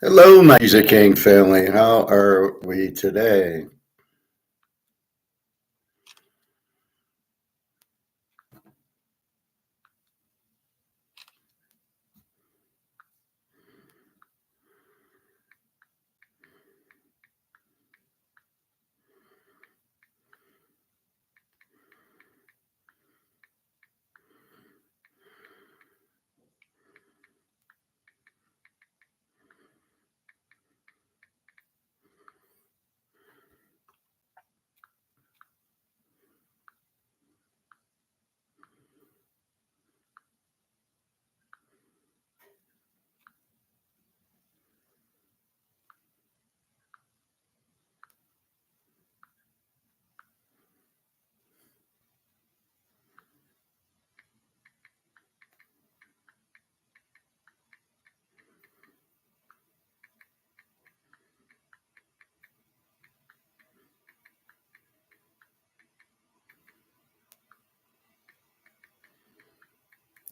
Hello, my Teaserking family. How are we today?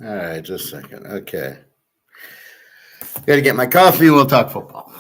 All right, just a second. Okay. Got to get my coffee and we'll talk football.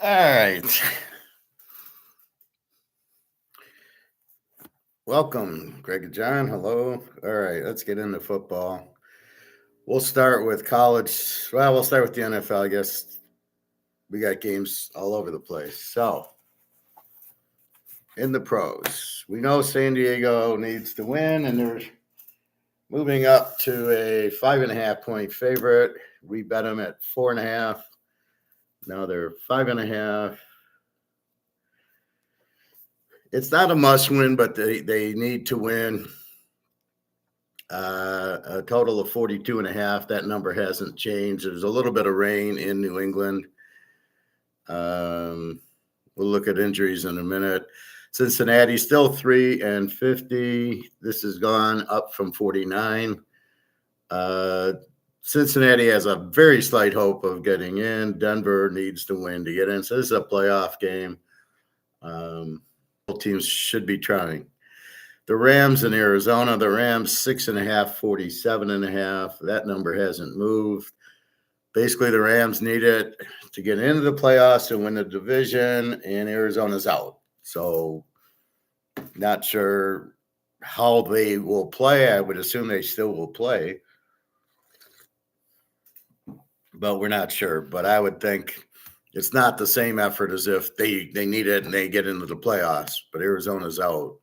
All right. Welcome, Greg and John. Hello. All right, let's get into football. We'll start with college. Well, we'll start with the NFL, I guess. We got games all over the place. So, in the pros, we know San Diego needs to win, and they're moving up to a 5.5 point favorite. We bet them at 4.5. Now they're 5.5. It's not a must win, but they need to win. A total of 42.5. That number hasn't changed. There's a little bit of rain in New England. We'll look at injuries in a minute. Cincinnati still 3-50. This has gone up from 49. Cincinnati has a very slight hope of getting in. Denver needs to win to get in. So this is a playoff game. Both teams should be trying. The Rams in Arizona, the Rams 6.5, 47.5. That number hasn't moved. Basically, the Rams need it to get into the playoffs and win the division, and Arizona's out. So not sure how they will play. I would assume they still will play, but we're not sure. But I would think it's not the same effort as if they need it and they get into the playoffs, but Arizona's out.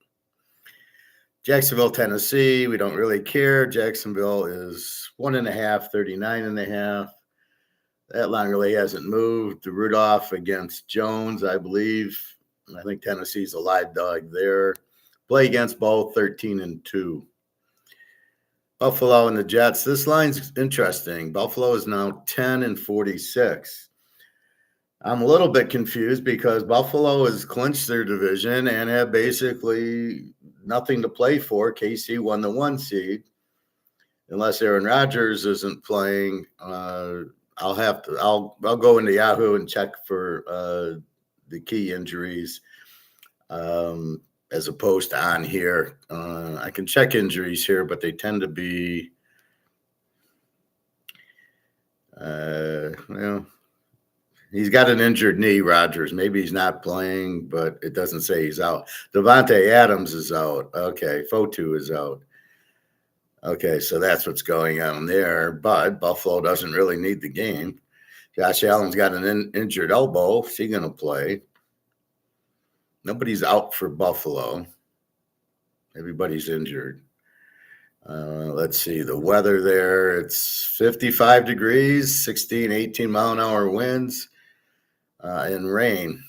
Jacksonville, Tennessee, we don't really care. Jacksonville is 1.5, 39.5. That line really hasn't moved. Rudolph against Jones, I believe. I think Tennessee's a live dog there. Play against both, 13-2. Buffalo and the Jets. This line's interesting. Buffalo is now 10-46. I'm a little bit confused because Buffalo has clinched their division and have basically nothing to play for. KC won the 1 seed. Unless Aaron Rodgers isn't playing, I'll go into Yahoo and check for the key injuries as opposed to on here. I can check injuries here, but they tend to be he's got an injured knee, Rodgers. Maybe he's not playing, but it doesn't say he's out. Devontae Adams is out. Okay, Fotu is out. Okay, so that's what's going on there. But Buffalo doesn't really need the game. Josh Allen's got an injured elbow. Is he going to play? Nobody's out for Buffalo. Everybody's injured. Let's see the weather there. It's 55 degrees, 16, 18 mile an hour winds, and rain.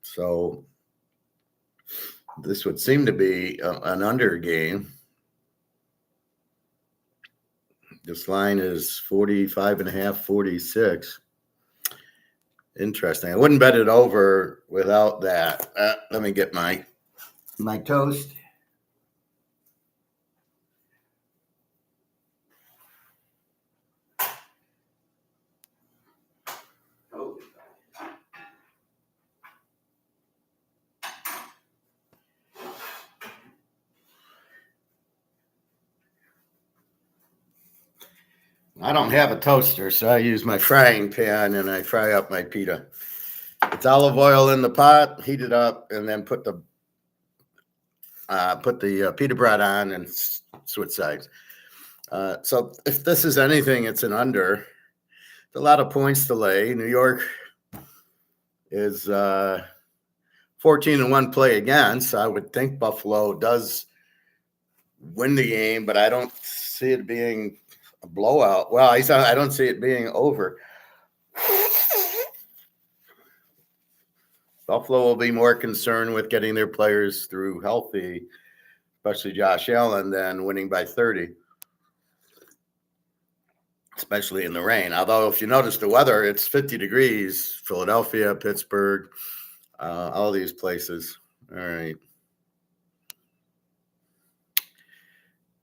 So this would seem to be an under game. This line is 45 and a half, 46. Interesting. I wouldn't bet it over without that. Let me get my toast. I don't have a toaster, so I use my frying pan and I fry up my pita. It's olive oil in the pot, heat it up, and then put the pita bread on and switch sides. So if this is anything, it's an under. It's a lot of points to lay. New York is 14-1 play against. I would think Buffalo does win the game, but I don't see it being a blowout. Well, I don't see it being over. Buffalo will be more concerned with getting their players through healthy, especially Josh Allen, than winning by 30, especially in the rain. Although, if you notice the weather, it's 50 degrees, Philadelphia, Pittsburgh, all these places. All right.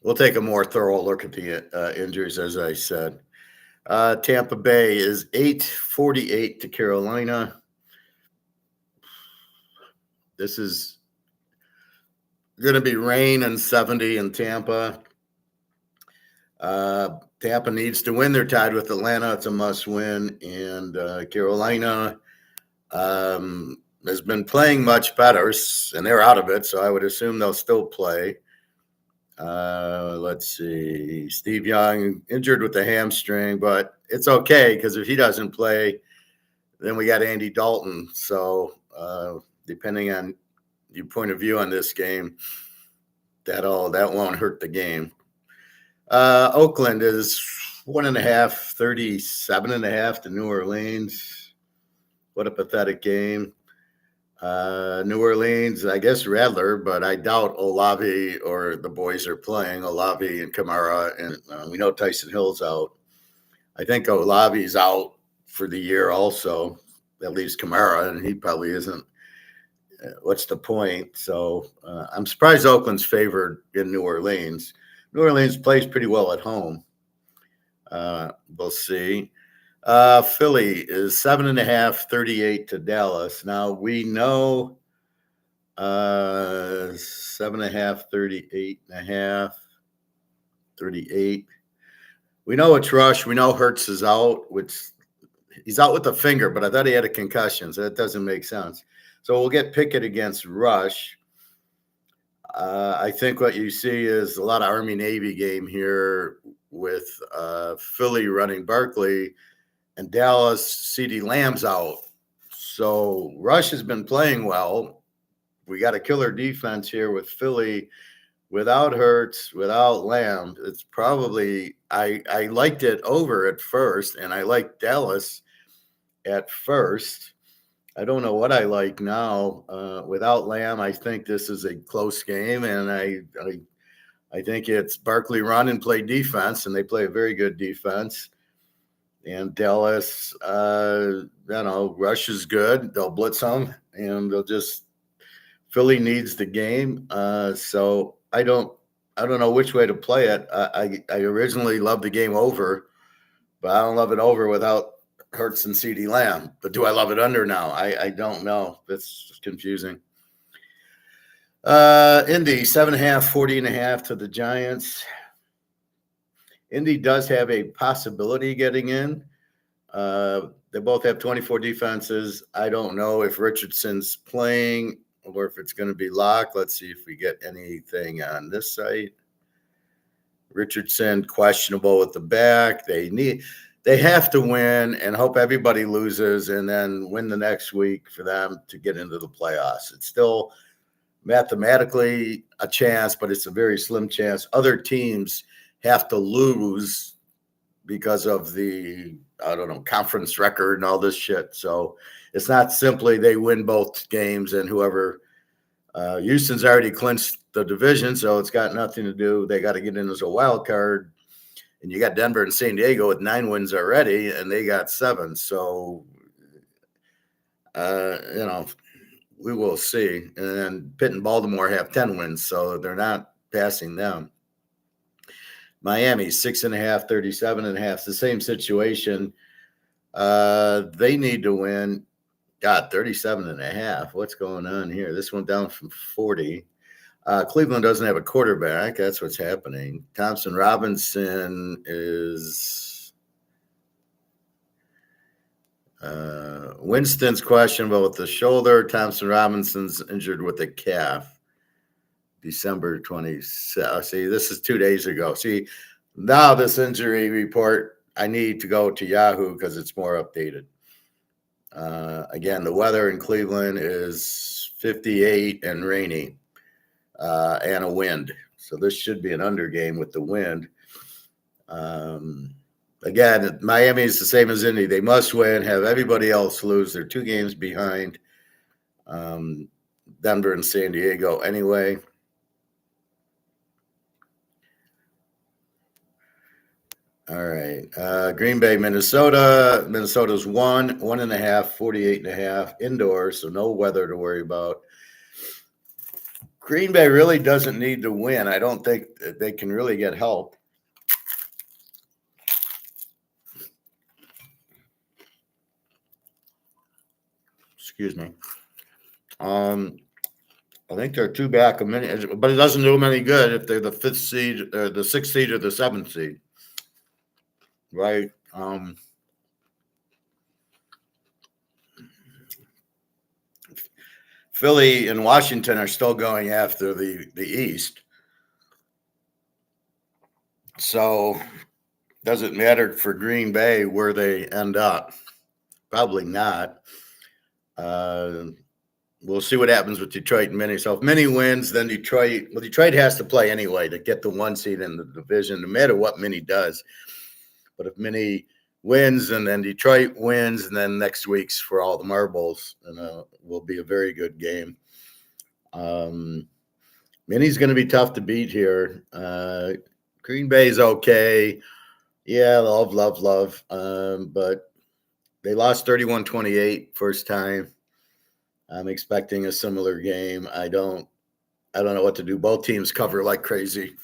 We'll take a more thorough look at the injuries, as I said. Tampa Bay is 8-48 to Carolina. This is going to be rain and 70 in Tampa. Tampa needs to win. They're tied with Atlanta. It's a must win. And Carolina has been playing much better, and they're out of it, so I would assume they'll still play. Let's see. Steve Young injured with the hamstring, but it's okay because if he doesn't play, then we got Andy Dalton. So depending on your point of view on this game, that won't hurt the game. Oakland is 1.5, 37.5 to New Orleans. What a pathetic game. New Orleans, I guess Rattler, but I doubt Olave or the boys are playing. Olave and Kamara, and we know Tyson Hill's out. I think Olave's out for the year also. That leaves Kamara, and he probably isn't. What's the point? So I'm surprised Oakland's favored in New Orleans. New Orleans plays pretty well at home. We'll see. Philly is 7.5, 38 to Dallas. Now we know 7.5, 38.5, 38. We know it's Rush. We know Hurts is out, which he's out with a finger, but I thought he had a concussion, so that doesn't make sense. So we'll get Pickett against Rush. I think what you see is a lot of Army-Navy game here with Philly running Barkley and Dallas, CeeDee Lamb's out. So Rush has been playing well. We got a killer defense here with Philly without Hurts, without Lamb. It's probably I liked it over at first, and I liked Dallas at first. I don't know what I like now. Without Lamb, I think this is a close game, and I think it's Barkley run and play defense, and they play a very good defense. And Dallas, Rush is good. They'll blitz them, and Philly needs the game. So I don't know which way to play it. I originally loved the game over, but I don't love it over without Hurts and CeeDee Lamb. But do I love it under now? I don't know. That's confusing. Indy, 7.5, 40.5 to the Giants. Indy does have a possibility getting in. They both have 24 defenses. I don't know if Richardson's playing or if it's going to be locked. Let's see if we get anything on this site. Richardson questionable with the back. They have to win and hope everybody loses and then win the next week for them to get into the playoffs. It's still mathematically a chance, but it's a very slim chance. Other teams have to lose because of the, conference record and all this shit. So it's not simply they win both games and whoever Houston's already clinched the division, so it's got nothing to do. They got to get in as a wild card. And you got Denver and San Diego with 9 wins already, and they got 7. So, we will see. And then Pitt and Baltimore have 10 wins, so they're not passing them. Miami, 6.5, 37.5. It's the same situation. They need to win. God, 37.5. What's going on here? This went down from 40. Cleveland doesn't have a quarterback. That's what's happening. Thompson Robinson is Winston's questionable with the shoulder. Thompson Robinson's injured with the calf. December 27th. See, this is 2 days ago. See, now this injury report, I need to go to Yahoo because it's more updated. Again, the weather in Cleveland is 58 and rainy. And a wind. So this should be an under game with the wind. Again, Miami is the same as Indy. They must win, have everybody else lose. They're 2 games behind Denver and San Diego anyway. All right. Green Bay, Minnesota. Minnesota's 1.5, 48.5 indoors, so no weather to worry about. Green Bay really doesn't need to win. I don't think they can really get help. Excuse me. I think they're 2 back a minute, but it doesn't do them any good if they're the 5th seed or the 6th seed or the 7th seed. Right? Philly and Washington are still going after the East. So doesn't matter for Green Bay where they end up. Probably not. We'll see what happens with Detroit and Minnie. So if Minnie wins, then Detroit has to play anyway to get the 1 seed in the division, no matter what Minnie does. But if Minnie wins and then Detroit wins, and then next week's for all the marbles, and will be a very good game. Minnie's going to be tough to beat here. Green Bay's okay. Yeah, love. But they lost 31-28 first time. I'm expecting a similar game. I don't know what to do. Both teams cover like crazy.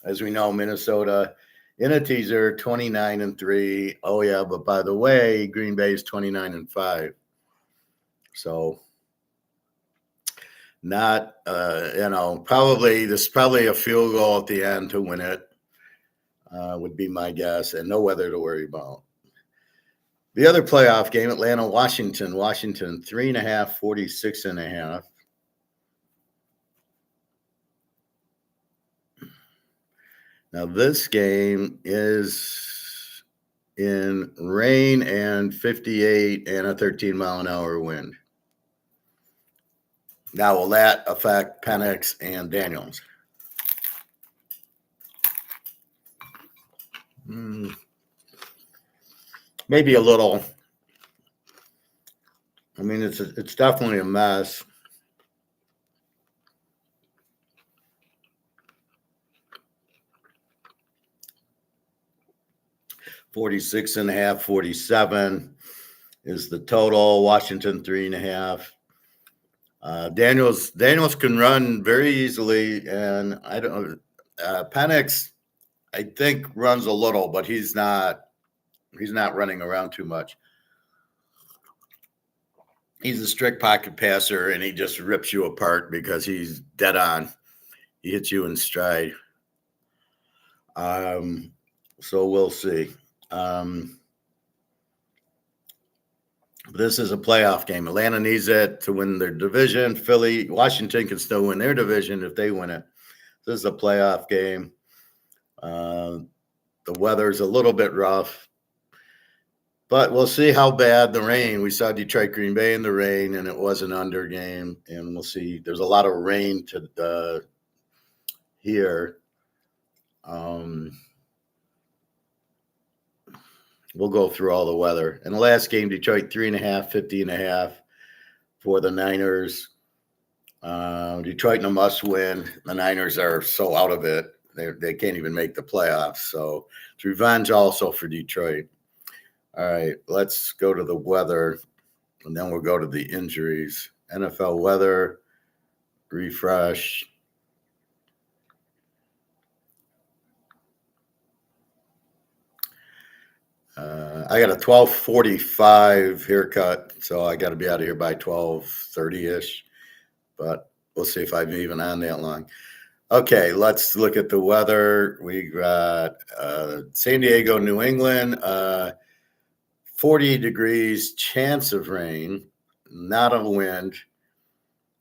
As we know, Minnesota in a teaser, 29-3. Oh yeah, but by the way, Green Bay's 29-5. So not probably a field goal at the end to win it. Would be my guess, and no weather to worry about. The other playoff game, Atlanta, Washington. Washington 3.5, 46.5. Now this game is in rain and 58 and a 13-mile-an-hour wind. Now will that affect Penix and Daniels? Maybe a little. I mean, it's definitely a mess. $46.5, 47 is the total. Washington 3.5. Daniels can run very easily, and I don't know. Penix, I think, runs a little, but he's not running around too much. He's a strict pocket passer, and he just rips you apart because he's dead on. He hits you in stride. So we'll see. This is a playoff game. Atlanta needs it to win their division. Washington can still win their division if they win it. This is a playoff game. The weather's a little bit rough, but we'll see how bad the rain. We saw Detroit Green Bay in the rain, and it was an under game, and we'll see. There's a lot of rain to here. We'll go through all the weather. In the last game, Detroit 3.5, 50.5 for the Niners. Detroit in a must win. The Niners are so out of it. They can't even make the playoffs. So it's revenge also for Detroit. All right, let's go to the weather, and then we'll go to the injuries. NFL weather, refresh. I got a 12:45 haircut, so I got to be out of here by 12:30-ish. But we'll see if I'm even on that long. Okay, let's look at the weather. We got San Diego, New England, 40 degrees, chance of rain, not a wind.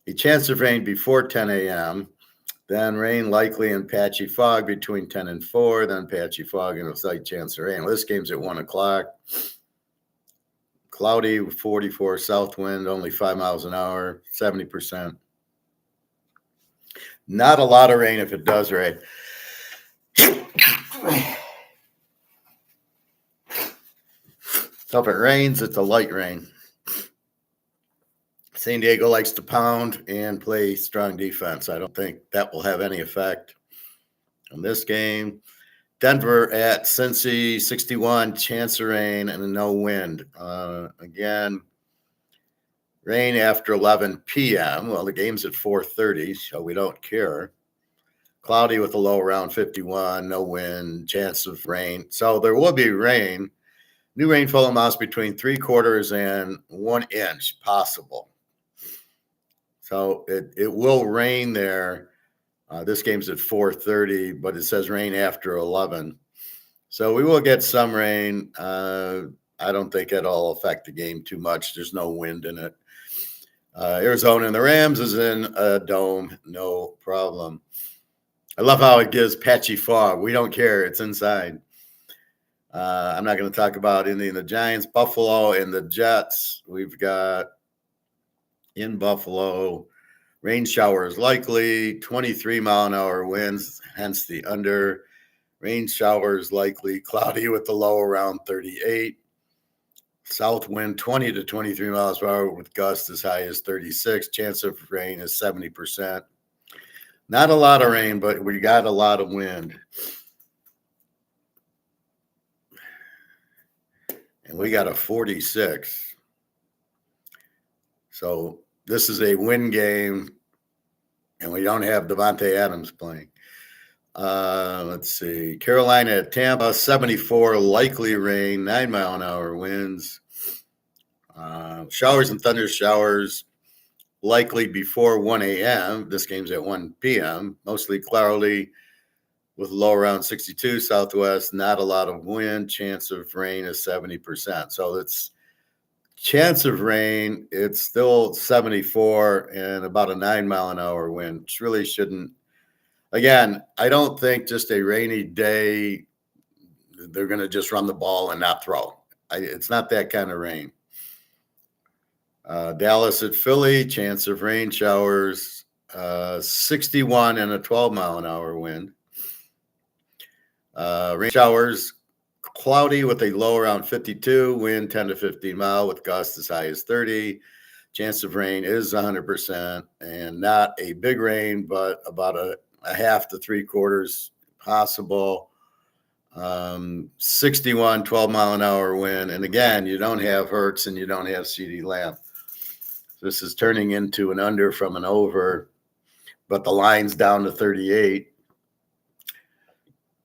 A chance of rain before 10 a.m., then rain likely and patchy fog between 10 and 4, then patchy fog and a slight chance of rain. Well, this game's at 1 o'clock. Cloudy, 44 south wind, only 5 miles an hour, 70%. Not a lot of rain if it does rain. So if it rains, it's a light rain. San Diego likes to pound and play strong defense. I don't think that will have any effect on this game. Denver at Cincy, 61, chance of rain and no wind. Again, rain after 11 p.m. Well, the game's at 4:30, so we don't care. Cloudy with a low around 51, no wind, chance of rain. So there will be rain. New rainfall amounts between 3/4 and 1 inch possible. So it will rain there. This game's at 4:30, but it says rain after 11. So we will get some rain. I don't think it'll affect the game too much. There's no wind in it. Arizona and the Rams is in a dome, no problem. I love how it gives patchy fog. We don't care. It's inside. I'm not going to talk about Indy and the Giants. Buffalo and the Jets. We've got in Buffalo, rain showers likely, 23-mile-an-hour winds, hence the under. Rain showers likely, cloudy with the low around 38. South wind 20 to 23 miles per hour with gusts as high as 36. Chance of rain is 70%. Not a lot of rain, but we got a lot of wind. And we got a 46. So this is a win game, and we don't have Devontae Adams playing. Let's see. Carolina at Tampa, 74, likely rain, 9-mile-an-hour winds. Showers and thunder showers likely before 1 a.m. This game's at 1 p.m. Mostly cloudy with low around 62 southwest, not a lot of wind. Chance of rain is 70%. So it's chance of rain. It's still 74 and about a 9-mile-an-hour wind, which really shouldn't. Again, I don't think just a rainy day, they're going to just run the ball and not throw. It's not that kind of rain. Dallas at Philly, chance of rain showers, 61 and a 12-mile-an-hour wind. Rain showers, cloudy with a low around 52, wind 10 to 15 mile with gusts as high as 30. Chance of rain is 100% and not a big rain, but about a half to 3/4 possible. 61, 12-mile-an-hour wind. And again, you don't have Hurts and you don't have CeeDee Lamb. This is turning into an under from an over, but the line's down to 38,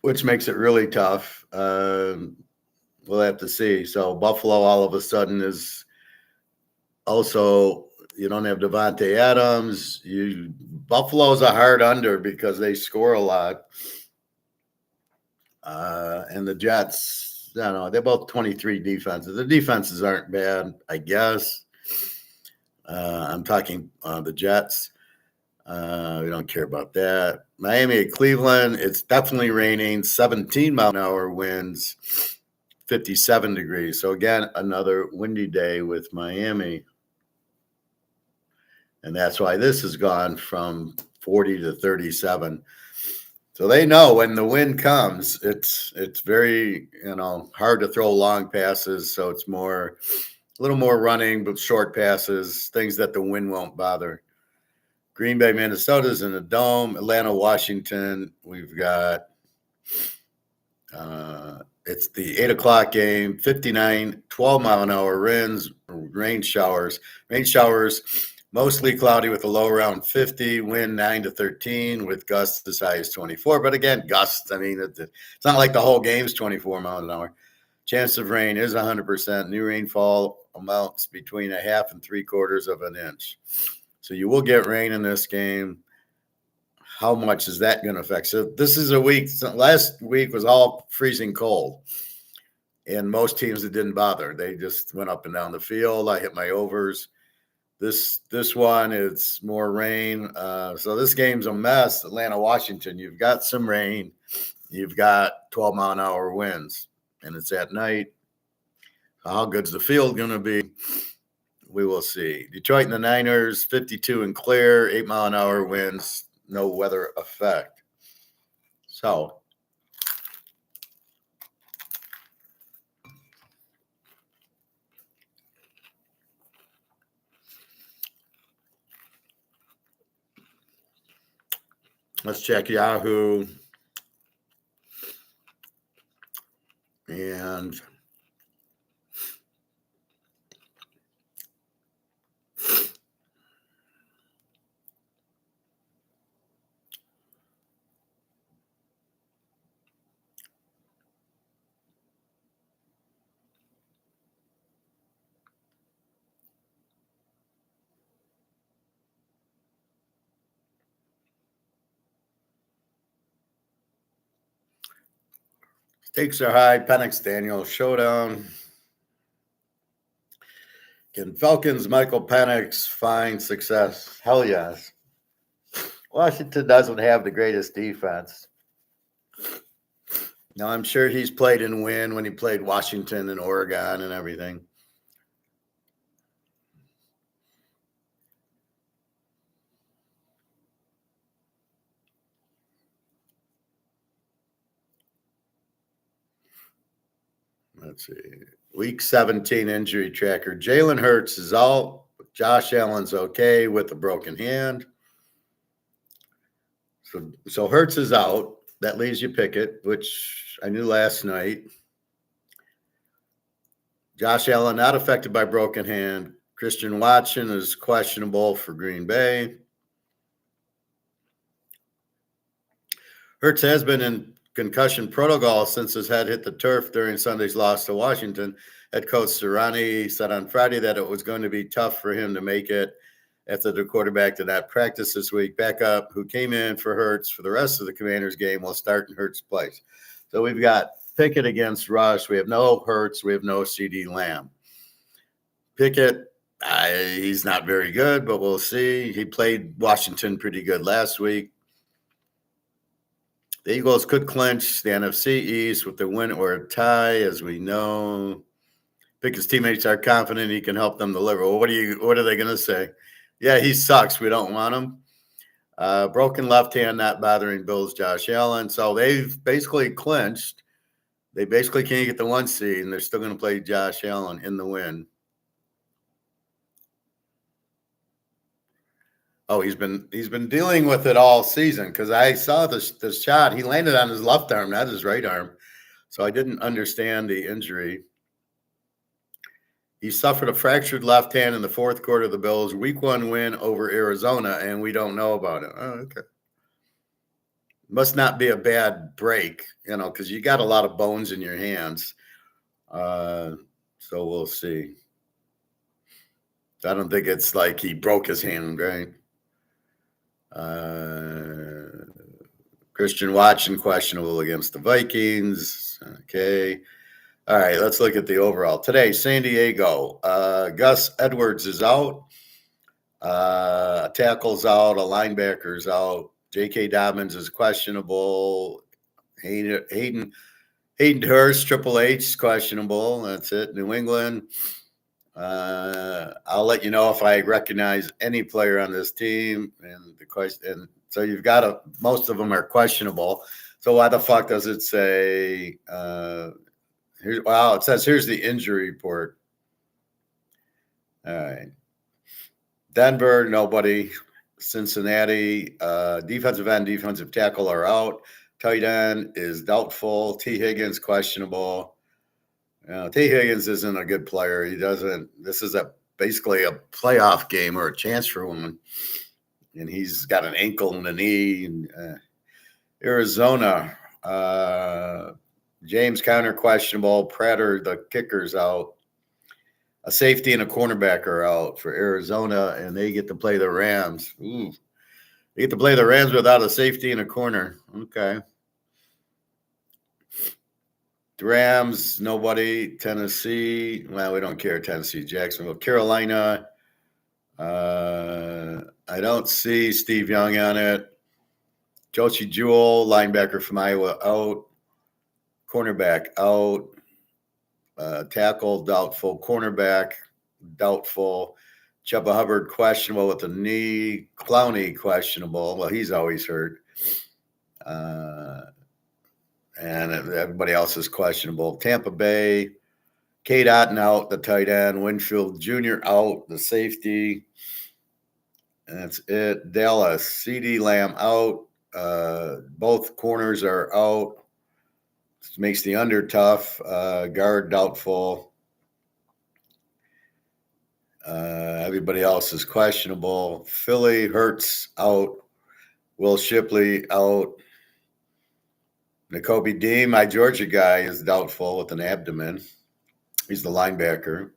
which makes it really tough. We'll have to see. So Buffalo all of a sudden is also, you don't have Devontae Adams. Buffalo's a hard under because they score a lot. And the Jets, I don't know, they're both 23 defenses. The defenses aren't bad, I guess. I'm talking the Jets. We don't care about that. Miami at Cleveland, it's definitely raining, 17-mile-an-hour winds, 57 degrees. So, again, another windy day with Miami. And that's why this has gone from 40 to 37. So they know when the wind comes, it's very, hard to throw long passes. So it's a little more running, but short passes, things that the wind won't bother. Green Bay, Minnesota's in the Dome. Atlanta, Washington. We've got it's the 8 o'clock game, 59, 12-mile-an-hour winds, rain showers. Rain showers, mostly cloudy with a low around 50, wind 9 to 13 with gusts as high as 24. But again, gusts, it's not like the whole game's 24 miles an hour. Chance of rain is 100%. New rainfall amounts between a half and 3/4 of an inch. So you will get rain in this game. How much is that going to affect? So this is a week. Last week was all freezing cold. And most teams, it didn't bother. They just went up and down the field. I hit my overs. This one, it's more rain. So this game's a mess. Atlanta, Washington, you've got some rain. You've got 12-mile-an-hour winds. And it's at night. How good's the field going to be? We will see. Detroit and the Niners, 52 and clear, 8-mile-an-hour winds, no weather effect. So let's check Yahoo. And stakes are high. Penix Daniel showdown. Can Falcons Michael Penix find success? Hell yes. Washington doesn't have the greatest defense. Now, I'm sure he's played and win when he played Washington and Oregon and everything. Let's see. Week 17 injury tracker. Jalen Hurts is out. Josh Allen's okay with a broken hand. So Hurts is out. That leaves you Pickett, which I knew last night. Josh Allen not affected by broken hand. Christian Watson is questionable for Green Bay. Hurts has been in concussion protocol since his head hit the turf during Sunday's loss to Washington. Head coach Sirianni said on Friday that it was going to be tough for him to make it after the quarterback did not practice this week. Backup, who came in for Hurts for the rest of the Commanders game, will start in Hurts' place. So we've got Pickett against Rush. We have no Hurts. We have no CD Lamb. Pickett, he's not very good, but we'll see. He played Washington pretty good last week. The Eagles could clinch the NFC East with the win or a tie, as we know. Pickett's teammates are confident he can help them deliver. Well, what are they going to say? Yeah, he sucks. We don't want him. Broken left hand not bothering Bills' Josh Allen. So they've basically clinched. They basically can't get the 1 seed, and they're still going to play Josh Allen in the win. Oh, he's been dealing with it all season because I saw the shot. He landed on his left arm, not his right arm. So I didn't understand the injury. He suffered a fractured left hand in the fourth quarter of the Bills' Week 1 win over Arizona, and we don't know about it. Oh, okay. Must not be a bad break, because you got a lot of bones in your hands. So we'll see. I don't think it's like he broke his hand, right? Christian Watson questionable against the Vikings. Okay. All right, let's look at the overall. Today, San Diego. Gus Edwards is out. Tackle's out, a linebacker's out. J.K. Dobbins is questionable. Hayden Hurst, Triple H is questionable. That's it. New England. I'll let you know if I recognize any player on this team. And the question, and so you've got most of them are questionable. So why the fuck does it say? It says here's the injury report. All right. Denver, nobody. Cincinnati, defensive end, defensive tackle are out. Tight end is doubtful. T. Higgins, questionable. T. Higgins isn't a good player. He doesn't. This is basically a playoff game or a chance for him. And he's got an ankle and a knee. And, Arizona, James Conner, questionable. Prater, the kicker's out. A safety and a cornerback are out for Arizona, and they get to play the Rams. Ooh. They get to play the Rams without a safety and a corner. Okay. The Rams, nobody. Tennessee, well, we don't care. Tennessee, Jacksonville, Carolina. I don't see Steve Young on it. Josie Jewell, linebacker from Iowa, out. Cornerback, out. Tackle, doubtful. Cornerback, doubtful. Chuba Hubbard, questionable with the knee. Clowney, questionable. Well, he's always hurt. And everybody else is questionable. Tampa Bay, Cade Otton out, the tight end. Winfield Jr. out, the safety. That's it. Dallas, CD Lamb out. Both corners are out. This makes the under tough. Guard doubtful. Everybody else is questionable. Philly, Hurts out. Will Shipley out. Nakobe Dean, my Georgia guy, is doubtful with an abdomen. He's the linebacker.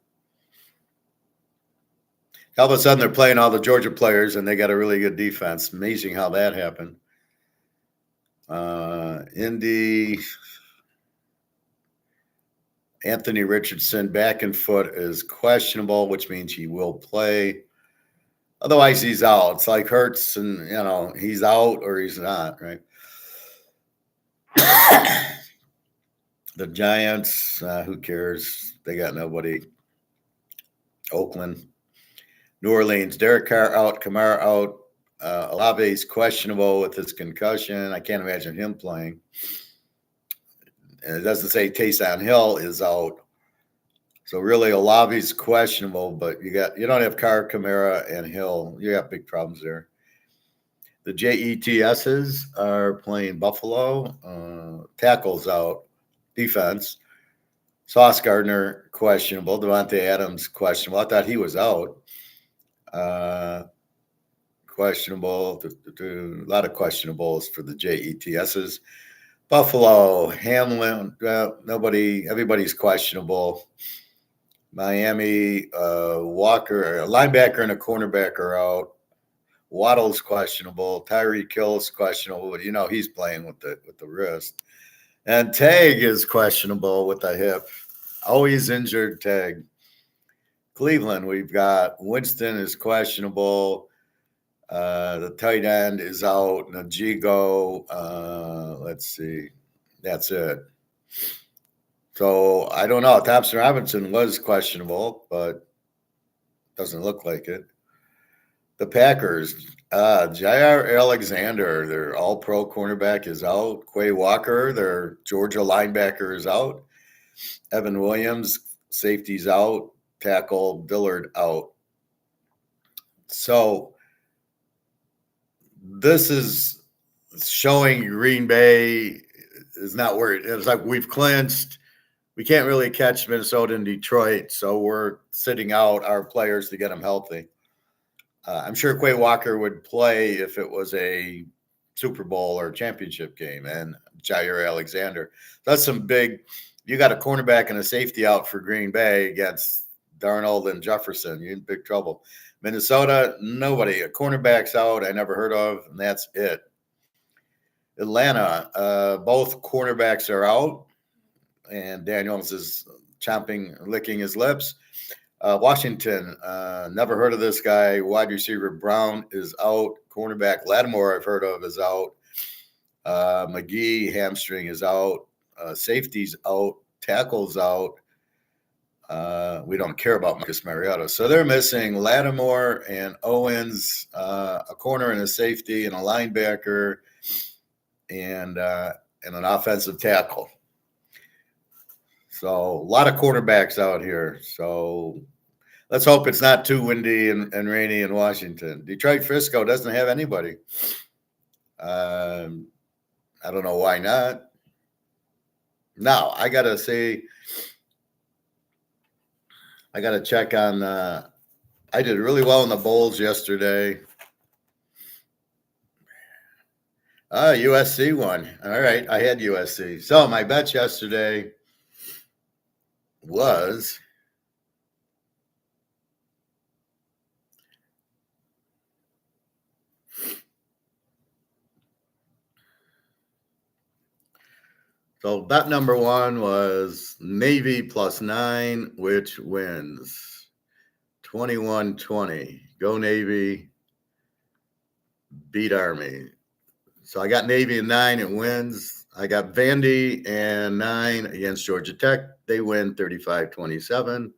All of a sudden, they're playing all the Georgia players, and they got a really good defense. Amazing how that happened. Indy, Anthony Richardson, back and foot is questionable, which means he will play. Otherwise, he's out. It's like Hurts, and, he's out or he's not, right? The Giants, who cares? They got nobody. Oakland. New Orleans, Derek Carr out, Kamara out. Olave's questionable with his concussion. I can't imagine him playing. And it doesn't say Taysom Hill is out. So really, Olave's questionable, but you don't have Carr, Kamara, and Hill. You got big problems there. The JETSs are playing Buffalo. Tackles out. Defense. Sauce Gardner, questionable. Devontae Adams, questionable. I thought he was out. Questionable. A lot of questionables for the JETSs. Buffalo, Hamlin, nobody. Everybody's questionable. Miami, Walker, a linebacker and a cornerback are out. Waddle's questionable. Tyreek Hill's questionable, but he's playing with the wrist. And Tag is questionable with the hip. Always injured Tag. Cleveland, we've got Winston is questionable. The tight end is out. Najigo. Let's see. That's it. So I don't know. Thompson Robinson was questionable, but doesn't look like it. The Packers, Jair Alexander, their all-pro cornerback, is out. Quay Walker, their Georgia linebacker, is out. Evan Williams, safety's out. Tackle Dillard out. So this is showing Green Bay is not worried. It's like we've clinched. We can't really catch Minnesota and Detroit, so we're sitting out our players to get them healthy. I'm sure Quay Walker would play if it was a Super Bowl or championship game, and Jair Alexander. That's some big – you got a cornerback and a safety out for Green Bay against Darnold and Jefferson. You're in big trouble. Minnesota, nobody. A cornerback's out I never heard of, and that's it. Atlanta, both cornerbacks are out, and Daniels is licking his lips. Washington, never heard of this guy. Wide receiver Brown is out. Cornerback Lattimore, I've heard of, is out. McGee, hamstring, is out. Safety's out. Tackle's out. We don't care about Marcus Mariota. So they're missing Lattimore and Owens, a corner and a safety, and a linebacker, and an offensive tackle. So a lot of quarterbacks out here. So let's hope it's not too windy and rainy in Washington. Detroit Frisco doesn't have anybody. I don't know why not. Now, I got to say, I got to check on I did really well in the bowls yesterday. USC won. All right, I had USC. So my bet yesterday was so bet number one was Navy +9, which wins 21-20. Go Navy, beat Army. So I got Navy and 9, it wins. I got Vandy and 9 against Georgia Tech. They win 35-27.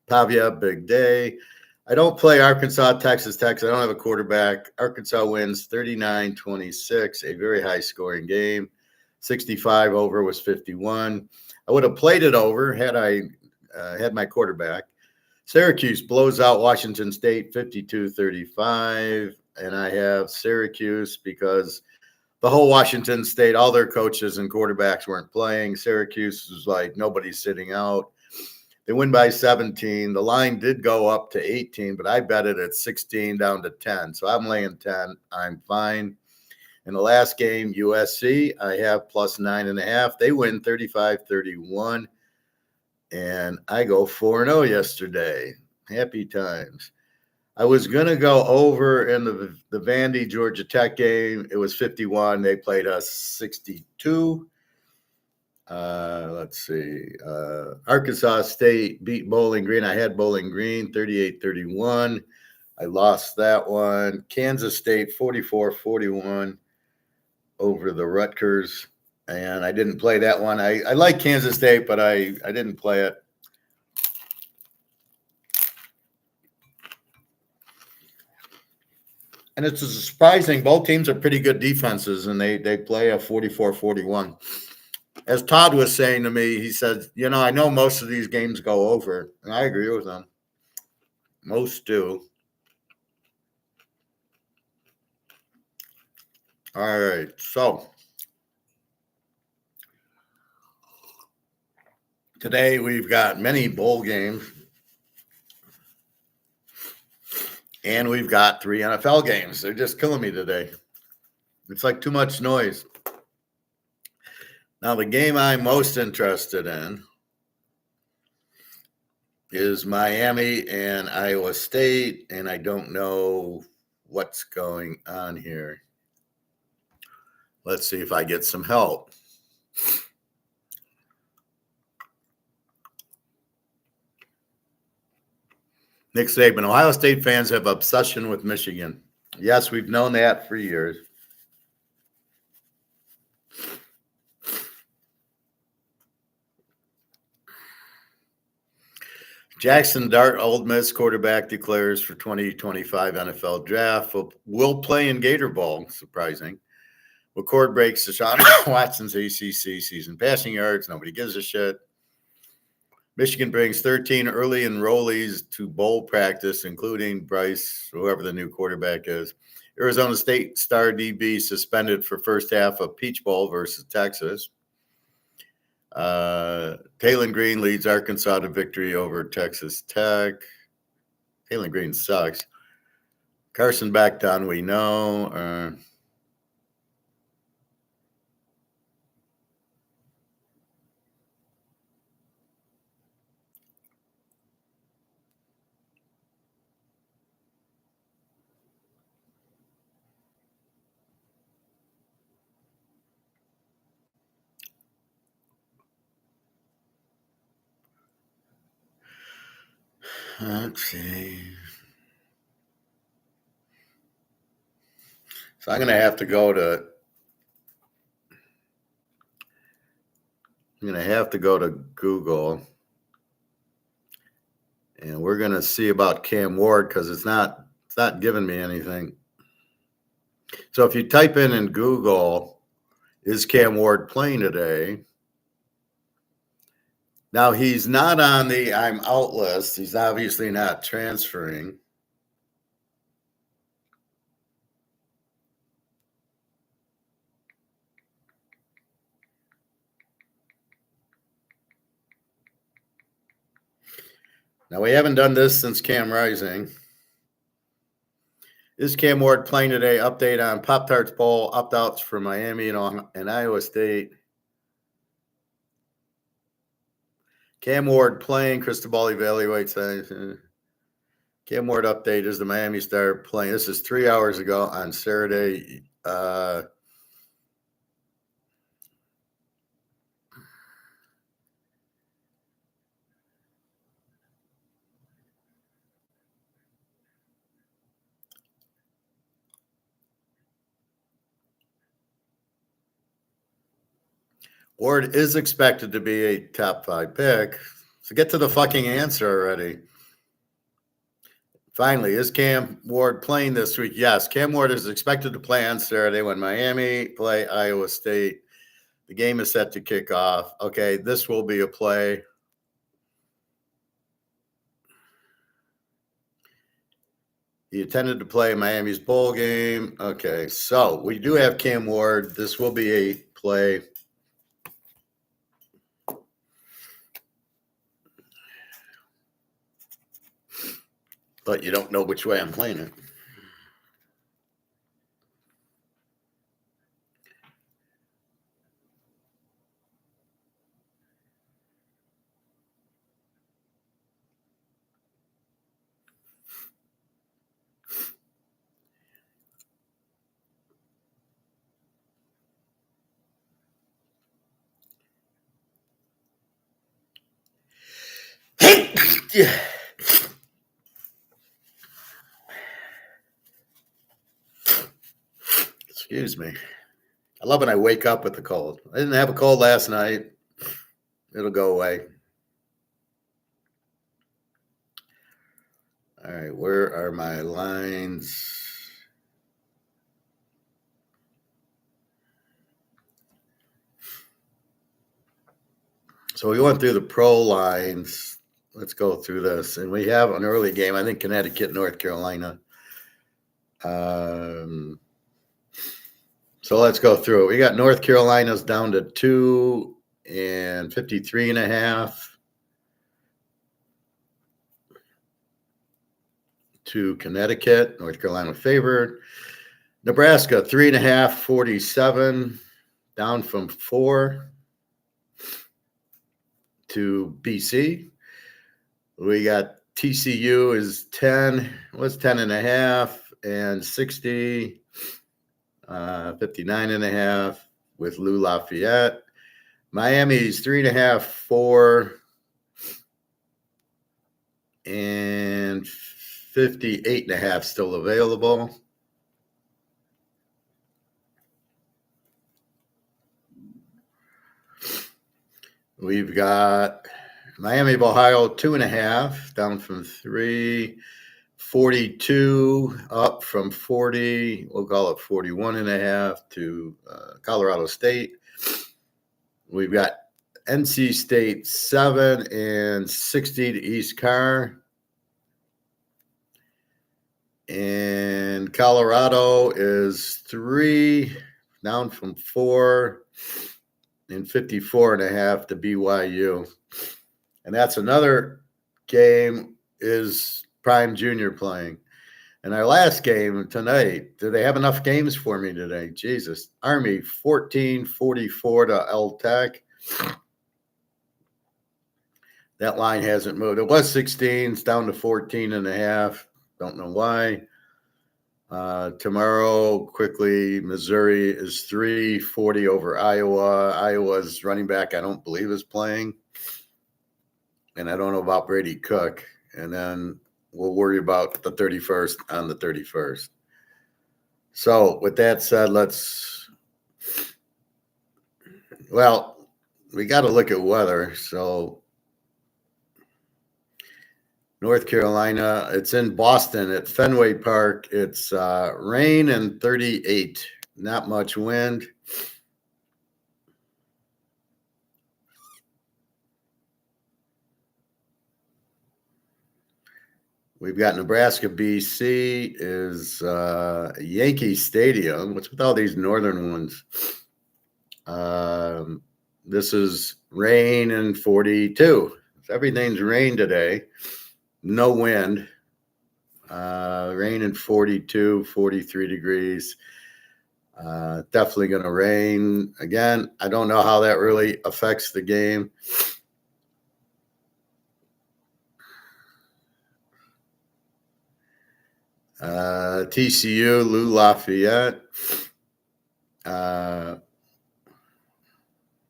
Pavia, big day. I don't play Arkansas, Texas Tech. I don't have a quarterback. Arkansas wins 39-26, a very high scoring game. 65 over was 51. I would have played it over had I had my quarterback. Syracuse blows out Washington State 52-35. And I have Syracuse because the whole Washington State, all their coaches and quarterbacks weren't playing. Syracuse was like, nobody's sitting out. They win by 17. The line did go up to 18, but I bet it at 16 down to 10. So I'm laying 10. I'm fine. In the last game, USC, I have +9.5. They win 35-31. And I go 4-0 yesterday. Happy times. I was going to go over in the Vandy Georgia Tech game. It was 51. They played us 62. Let's see. Arkansas State beat Bowling Green. I had Bowling Green 38-31. I lost that one. Kansas State 44-41 over the Rutgers. And I didn't play that one. I like Kansas State, but I didn't play it. And it's surprising. Both teams are pretty good defenses, and they play a 44-41. As Todd was saying to me, he said, I know most of these games go over, and I agree with him. Most do. All right, so today we've got many bowl games, and we've got 3 NFL games. They're just killing me today. It's like too much noise. Now, the game I'm most interested in is Miami and Iowa State, and I don't know what's going on here. Let's see if I get some help. Nick Saban, Ohio State fans have obsession with Michigan. Yes, we've known that for years. Jackson Dart, Ole Miss quarterback, declares for 2025 NFL draft. Will play in Gator Bowl, surprising. McCord breaks Deshaun Watson's ACC season passing yards. Nobody gives a shit. Michigan brings 13 early enrollees to bowl practice, including Bryce, whoever the new quarterback is. Arizona State star DB suspended for first half of Peach Bowl versus Texas. Taylon Green leads Arkansas to victory over Texas Tech. Taylon Green sucks. Carson back down, we know. Let's see. So I'm going to have to go to. I'm going to have to go to Google, and we're going to see about Cam Ward because it's not giving me anything. So if you type in Google, is Cam Ward playing today? Now he's not on the I'm out list. He's obviously not transferring. Now, we haven't done this since Cam Rising. Is Cam Ward playing today? Update on Pop-Tarts Bowl opt-outs for Miami and Iowa State. Cam Ward playing. Cristobal evaluates. Cam Ward update. Is the Miami Star playing? This is 3 hours ago on Saturday. Ward is expected to be a top 5 pick. So get to the fucking answer already. Finally, is Cam Ward playing this week? Yes, Cam Ward is expected to play on Saturday when Miami play Iowa State. The game is set to kick off. Okay, this will be a play. He attended to play Miami's bowl game. Okay, so we do have Cam Ward. This will be a play. But you don't know which way I'm playing it. Yeah. Excuse me. I love when I wake up with the cold. I didn't have a cold last night. It'll go away. All right, where are my lines? So we went through the pro lines. Let's go through this. And we have an early game, I think Connecticut, North Carolina. So let's go through it. We got North Carolina's down to 2 and 53.5 to Connecticut. North Carolina favored. Nebraska 3.5, 47, down from 4 to BC. We got TCU is 10, was 10.5 and 60, 59.5 with Lou Lafayette. Miami's 3.5, 4 and 58.5 still available. We've got Miami of Ohio 2.5 down from 3, 42 up from 40. We'll call it 41.5 to Colorado State. We've got NC State 7 and 60 to East Carr. And Colorado is 3 down from 4 and 54.5 to BYU. And that's another game is Prime Junior playing. And our last game tonight, do they have enough games for me today? Jesus. Army 14-44 to L Tech. That line hasn't moved. It was 16. It's down to 14.5. Don't know why. Tomorrow, quickly, Missouri is 3-40 over Iowa. Iowa's running back, I don't believe, is playing. And I don't know about Brady Cook. and then we'll worry about the 31st on the 31st. So with that said, we got to look at weather. So North Carolina, it's in Boston at Fenway Park. It's rain and 38, not much wind. We've got Nebraska, BC is Yankee Stadium. What's with all these northern ones? This is rain and 42. Everything's rain today. No wind. Rain and 42, 43 degrees. Definitely going to rain. Again, I don't know how that really affects the game. TCU, Lou Lafayette.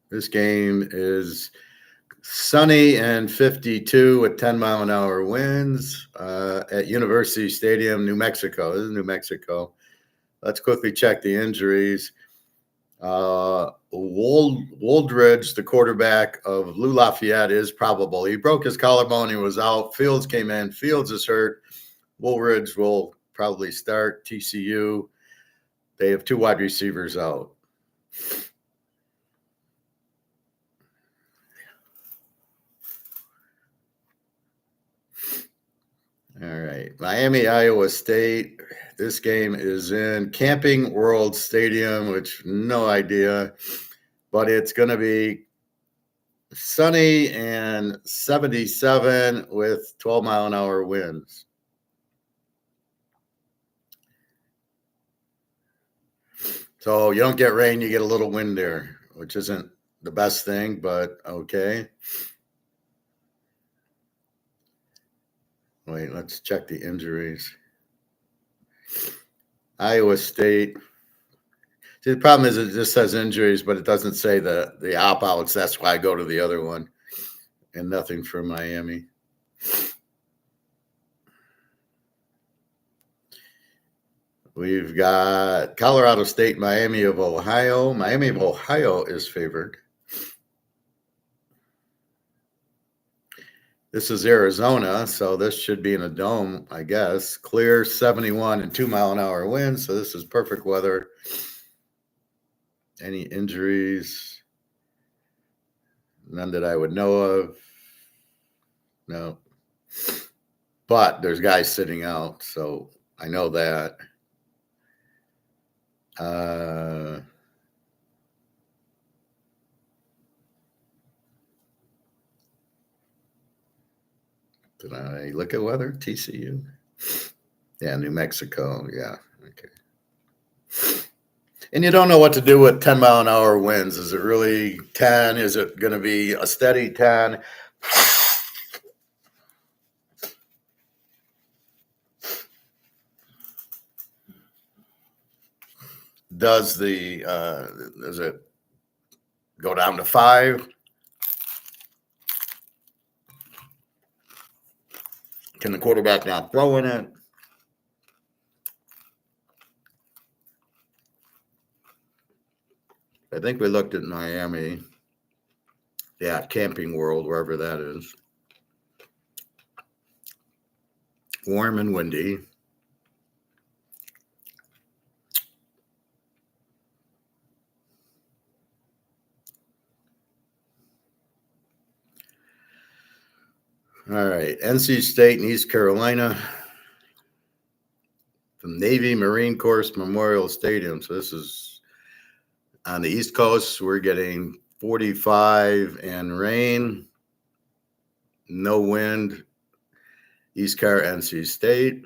This game is sunny and 52 with 10-mile-an-hour winds at University Stadium, New Mexico. This is New Mexico. Let's quickly check the injuries. Woldridge, the quarterback of Lou Lafayette, is probable. He broke his collarbone. He was out. Fields came in. Fields is hurt. Woolridge will probably start. TCU, they have 2 wide receivers out. All right. Miami, Iowa State. This game is in Camping World Stadium, which no idea, but it's going to be sunny and 77 with 12-mile-an-hour winds. So you don't get rain, you get a little wind there, which isn't the best thing, but okay. Wait, let's check the injuries. Iowa State. See, the problem is it just says injuries, but it doesn't say the opt-outs. That's why I go to the other one. And nothing for Miami. We've got Colorado State, Miami of Ohio. Miami of Ohio is favored. This is Arizona, so this should be in a dome, I guess. Clear, 71 and 2-mile-an-hour winds, so this is perfect weather. Any injuries? None that I would know of. No. But there's guys sitting out, so I know that. Did I look at weather? TCU? Yeah, New Mexico. Yeah, okay. And you don't know what to do with 10-mile-an-hour winds. Is it really 10? Is it going to be a steady 10? Does it go down to 5? Can the quarterback not throw in it? I think we looked at Miami. Yeah, Camping World, wherever that is. Warm and windy. All right, NC State and East Carolina. The Navy Marine Corps Memorial Stadium. So this is on the East Coast. We're getting 45 and rain. No wind. East Car, NC State.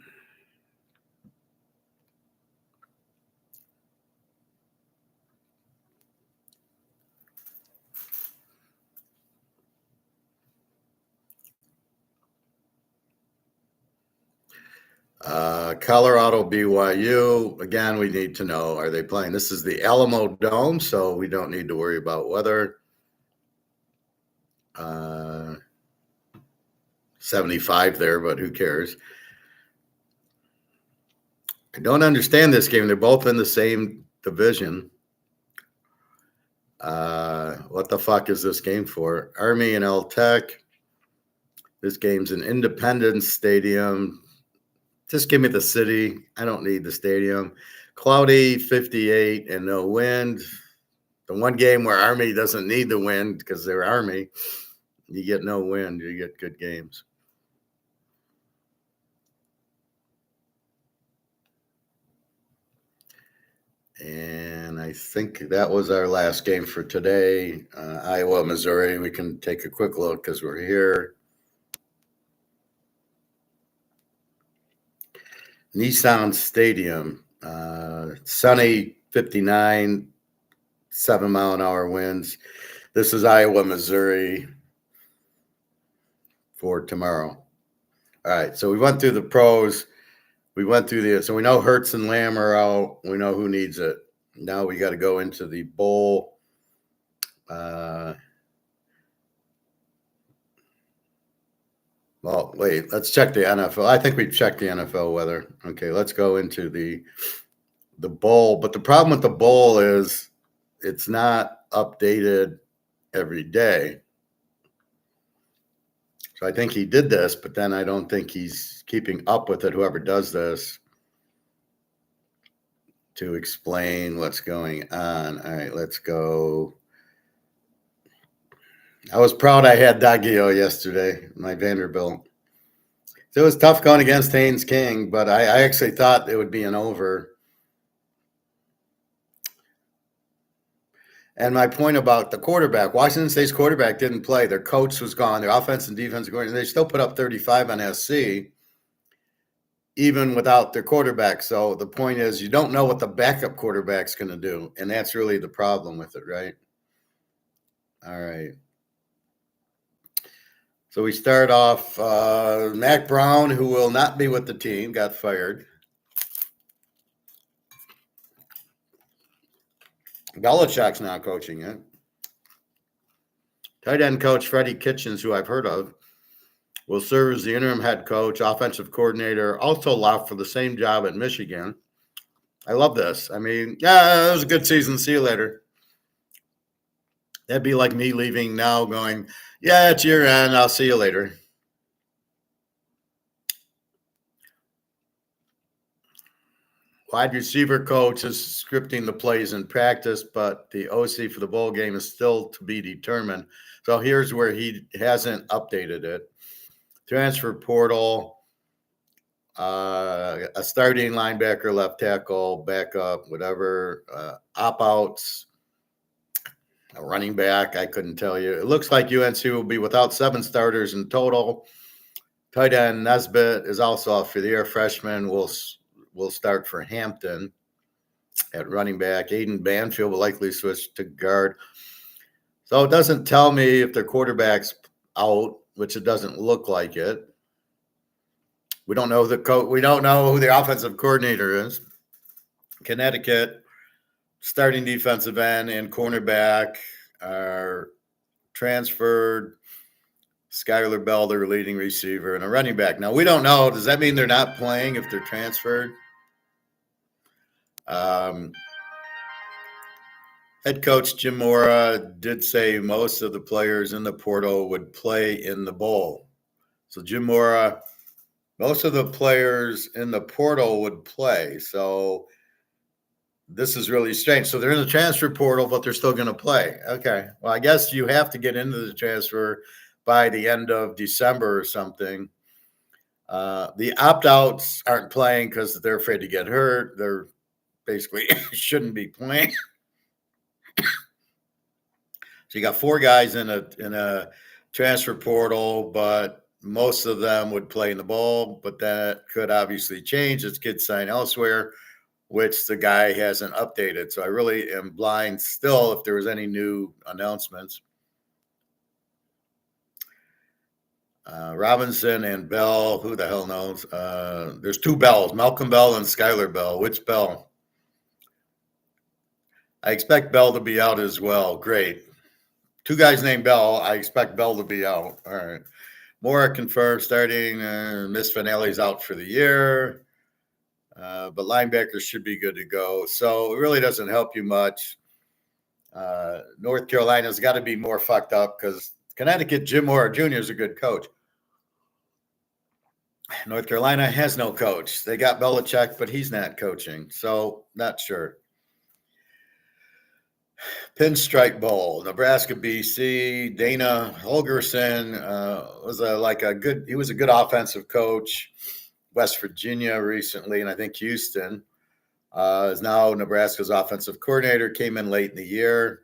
Colorado, BYU. Again, we need to know, are they playing? This is the Alamo Dome, so we don't need to worry about weather. 75 there, but who cares? I don't understand this game. They're both in the same division. What the fuck is this game for? Army and L Tech. This game's in Independence Stadium. Just give me the city. I don't need the stadium. Cloudy, 58, and no wind. The one game where Army doesn't need the wind because they're Army. You get no wind. You get good games. And I think that was our last game for today. Iowa, Missouri. We can take a quick look because we're here. Nissan Stadium. Sunny, 59, 7-mile-an-hour winds. This is Iowa, Missouri for tomorrow. All right, so we went through the pros. We went through the, so we know Hurts and Lamb are out. We know who needs it. Now we got to go into the bowl. Well, wait, let's check the NFL. I think we've checked the NFL weather. Okay, let's go into the bowl. But the problem with the bowl is it's not updated every day. So I think he did this, but then I don't think he's keeping up with it, whoever does this, to explain what's going on. All right, let's go. I was proud I had Daggio yesterday, my Vanderbilt. So it was tough going against Haynes King, but I actually thought it would be an over. And my point about the quarterback, Washington State's quarterback didn't play. Their coach was gone. Their offense and defense were going, and they still put up 35 on SC, even without their quarterback. So the point is, you don't know what the backup quarterback's going to do, and that's really the problem with it, right? All right. So we start off, Mac Brown, who will not be with the team, got fired. Belichick's not coaching it. Tight end coach Freddie Kitchens, who I've heard of, will serve as the interim head coach, offensive coordinator, also left for the same job at Michigan. I love this. I mean, yeah, it was a good season. See you later. That'd be like me leaving now going, yeah, it's year end. I'll see you later. Wide receiver coach is scripting the plays in practice, but the OC for the bowl game is still to be determined. So here's where he hasn't updated it. Transfer portal, a starting linebacker, left tackle, backup, whatever, opt-outs, a running back, I couldn't tell you. It looks like UNC will be without 7 starters in total. Tight end Nesbitt is also off for the year. Freshman will start for Hampton at running back. Aiden Banfield will likely switch to guard. So it doesn't tell me if their quarterback's out, which it doesn't look like it. We don't know we don't know who the offensive coordinator is. Connecticut, starting defensive end and cornerback are transferred. Skylar Bell, their leading receiver, and a running back. Now, we don't know. Does that mean they're not playing if they're transferred? Head coach Jim Mora did say most of the players in the portal would play in the bowl. So Jim Mora, most of the players in the portal would play. So this is really strange. So they're in the transfer portal, but they're still going to play. Okay. Well, I guess you have to get into the transfer by the end of December or something. The opt-outs aren't playing because they're afraid to get hurt. They're basically shouldn't be playing. So you got 4 guys in a transfer portal, but most of them would play in the bowl. But that could obviously change as kids sign elsewhere, which the guy hasn't updated. So I really am blind still if there was any new announcements. Robinson and Bell, who the hell knows? There's 2 Bells, Malcolm Bell and Skylar Bell. Which Bell? I expect Bell to be out as well. Great. 2 guys named Bell. I expect Bell to be out. All right. Mora confirmed starting. Miss Finelli's out for the year. But linebackers should be good to go. So it really doesn't help you much. North Carolina's got to be more fucked up because Connecticut, Jim Mora Jr. is a good coach. North Carolina has no coach. They got Belichick, but he's not coaching. So not sure. Pinstripe Bowl, Nebraska, BC. Dana Holgerson he was a good offensive coach. West Virginia recently, and I think Houston. Is now Nebraska's offensive coordinator, came in late in the year.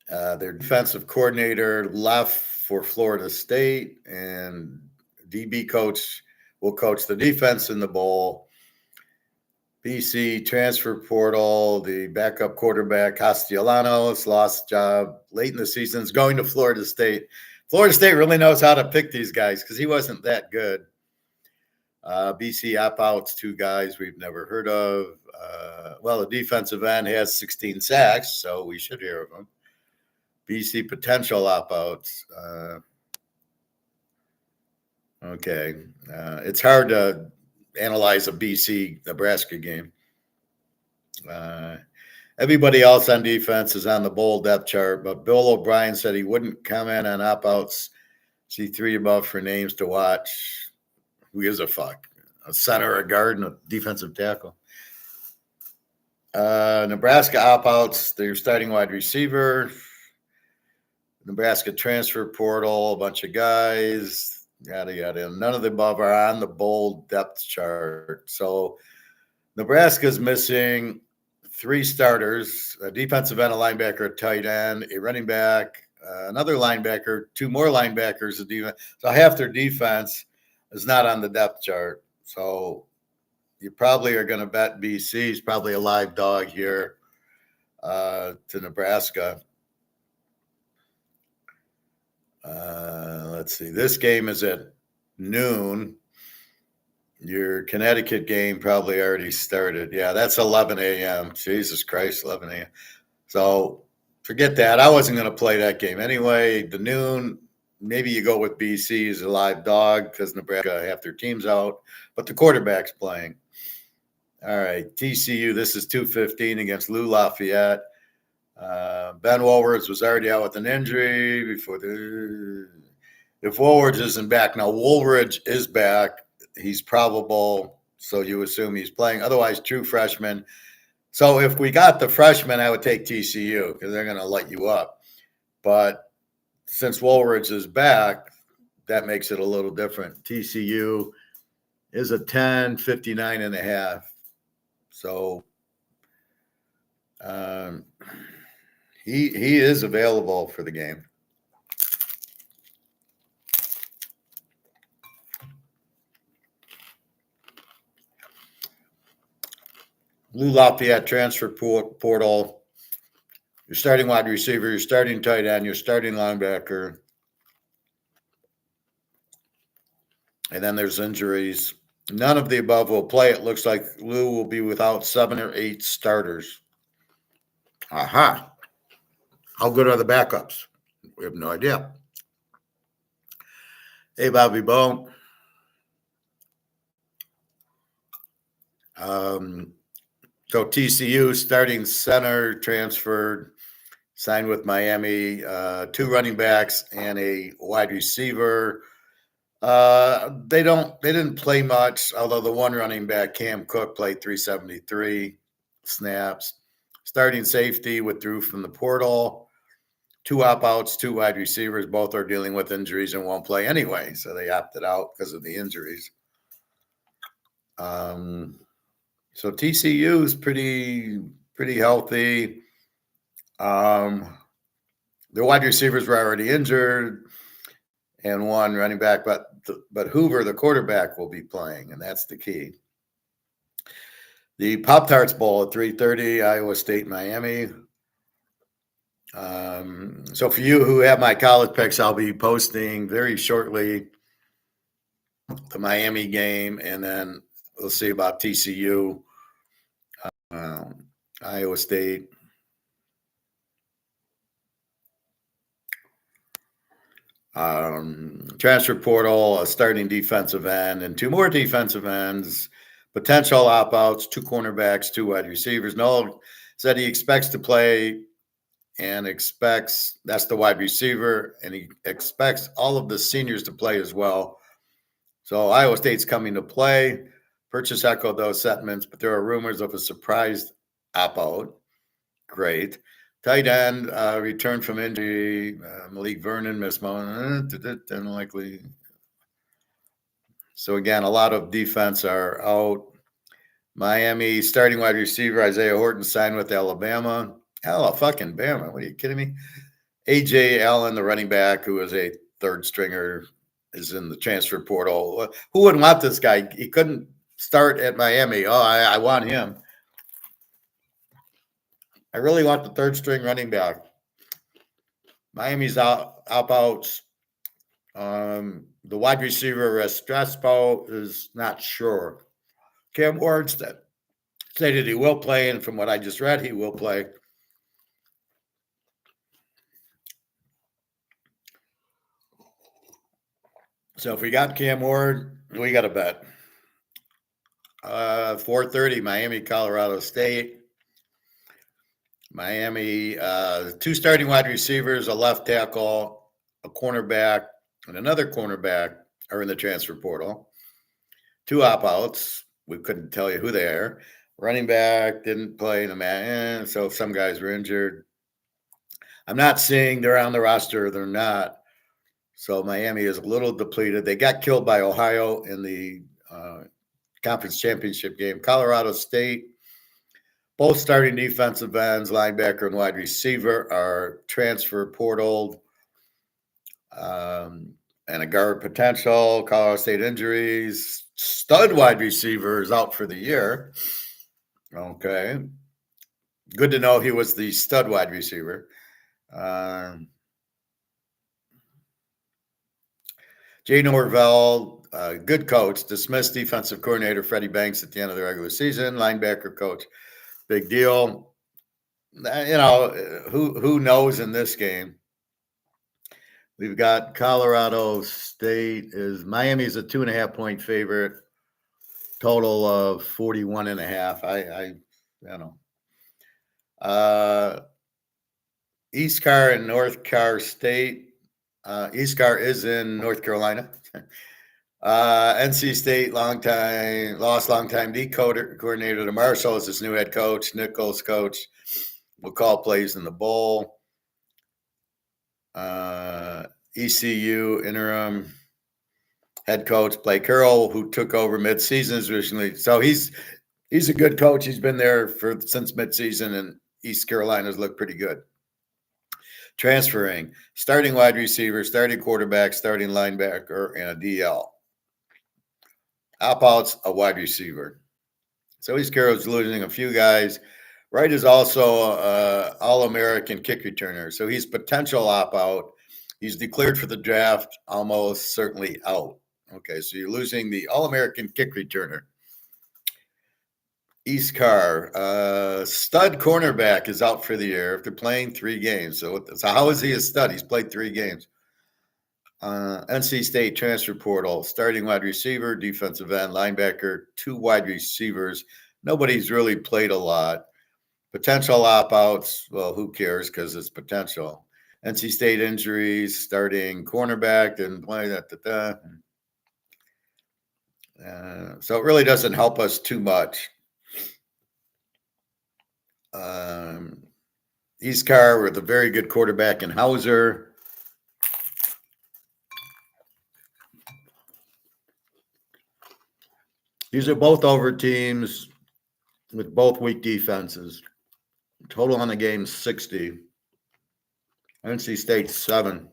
Their defensive coordinator left for Florida State, and DB coach will coach the defense in the bowl. BC transfer portal, the backup quarterback Castellanos lost job late in the season, is going to Florida State. Florida State really knows how to pick these guys because he wasn't that good. BC opt-outs, 2 guys we've never heard of. The defensive end has 16 sacks, so we should hear of him. BC potential opt-outs. Okay. It's hard to analyze a BC Nebraska game. Everybody else on defense is on the bowl depth chart, but Bill O'Brien said he wouldn't comment on opt-outs. See 3 above for names to watch. Who gives a fuck? A center, a guard, and a defensive tackle. Nebraska opt-outs, their starting wide receiver. Nebraska transfer portal, a bunch of guys, yada, yada. None of the above are on the bold depth chart. So Nebraska's missing 3 starters, a defensive end, a linebacker, a tight end, a running back, another linebacker, 2 more linebackers. So half their defense is not on the depth chart. So you probably are going to bet BC is probably a live dog here to Nebraska. Let's see. This game is at noon. Your Connecticut game probably already started. Yeah, that's 11 a.m. Jesus Christ, 11 a.m. So forget that. I wasn't going to play that game anyway. The noon, maybe you go with BC as a live dog because Nebraska half their team's out, but the quarterback's playing. All right, TCU, this is 2:15 against Lou Lafayette. Ben Woolworth was already out with an injury before if Woolworth isn't back. Now, Woolridge is back. He's probable, so you assume he's playing. Otherwise, true freshman. So if we got the freshman, I would take TCU because they're going to light you up. But since Woolridge is back, that makes it a little different. TCU is a 59.5. So he is available for the game. Lou Lafayette transfer portal. Your starting wide receiver, your starting tight end, your starting linebacker. And then there's injuries. None of the above will play. It looks like Lou will be without 7 or 8 starters. Aha. How good are the backups? We have no idea. Hey, Bobby Bo. So TCU starting center transferred, signed with Miami, 2 running backs and a wide receiver. They didn't play much, although the 1 running back, Cam Cook, played 373 snaps. Starting safety withdrew from the portal. 2 opt-outs, 2 wide receivers. Both are dealing with injuries and won't play anyway, so they opted out because of the injuries. So TCU is pretty healthy. The wide receivers were already injured, and 1 running back, but Hoover, the quarterback, will be playing, and that's the key. The Pop-Tarts Bowl at 3:30, Iowa State, Miami. So for you who have my college picks, I'll be posting very shortly the Miami game, and then we'll see about TCU, Iowa State. Transfer portal, a starting defensive end, and 2 more defensive ends, potential opt-outs, 2 cornerbacks, 2 wide receivers. Noel said he expects to play and expects that's the wide receiver, and he expects all of the seniors to play as well. So Iowa State's coming to play. Purchase echoed those sentiments, but there are rumors of a surprise opt-out. Great. Tight end returned from injury. Malik Vernon missed moment. Unlikely. So again, a lot of defense are out. Miami starting wide receiver Isaiah Horton signed with Alabama. Fucking Bama. What are you kidding me? AJ Allen, the running back, who is a third stringer, is in the transfer portal. Who wouldn't want this guy? He couldn't start at Miami. Oh, I want him. I really want the third string running back. Miami's out. The wide receiver Restrepo is not sure. Cam Ward stated he will play, and from what I just read, he will play. So if we got Cam Ward, we got a bet. 4:30, Miami, Colorado State. Miami, 2 starting wide receivers, a left tackle, a cornerback, and another cornerback are in the transfer portal. 2 opt-outs. We couldn't tell you who they are. Running back didn't play in the match, so some guys were injured. I'm not saying they're on the roster, they're not. So Miami is a little depleted. They got killed by Ohio in the conference championship game. Colorado State, both starting defensive ends, linebacker and wide receiver, are transfer portaled. And a guard potential. Colorado State injuries. Stud wide receiver is out for the year. Okay. Good to know he was the stud wide receiver. Jay Norvell, good coach, dismissed defensive coordinator Freddie Banks at the end of the regular season. Linebacker coach, big deal. You know, who knows in this game? We've got Colorado State Miami's a 2.5-point favorite. Total of 41.5. I don't know. East Carr and North Carr State. East Carr is in North Carolina. NC State, longtime D coordinator to Marshall is his new head coach. Nichols coach will call plays in the bowl. ECU interim head coach Blake Curl, who took over midseason originally. So he's a good coach. He's been there since midseason, and East Carolina's looked pretty good. Transferring, starting wide receiver, starting quarterback, starting linebacker, and a DL. Opt-outs, a wide receiver. So East Carolina's losing a few guys. Wright is also All-American kick returner. So he's potential opt-out. He's declared for the draft, almost certainly out. Okay, so you're losing the All-American kick returner. East Carr, stud cornerback is out for the year after playing 3 games. So how is he a stud? He's played 3 games. NC State transfer portal, starting wide receiver, defensive end, linebacker, 2 wide receivers. Nobody's really played a lot. Potential opt-outs, well, who cares because it's potential. NC State injuries, starting cornerback, didn't play that. So it really doesn't help us too much. East Carr with a very good quarterback in Hauser. These are both over teams with both weak defenses. Total on the game 60. NC State 7.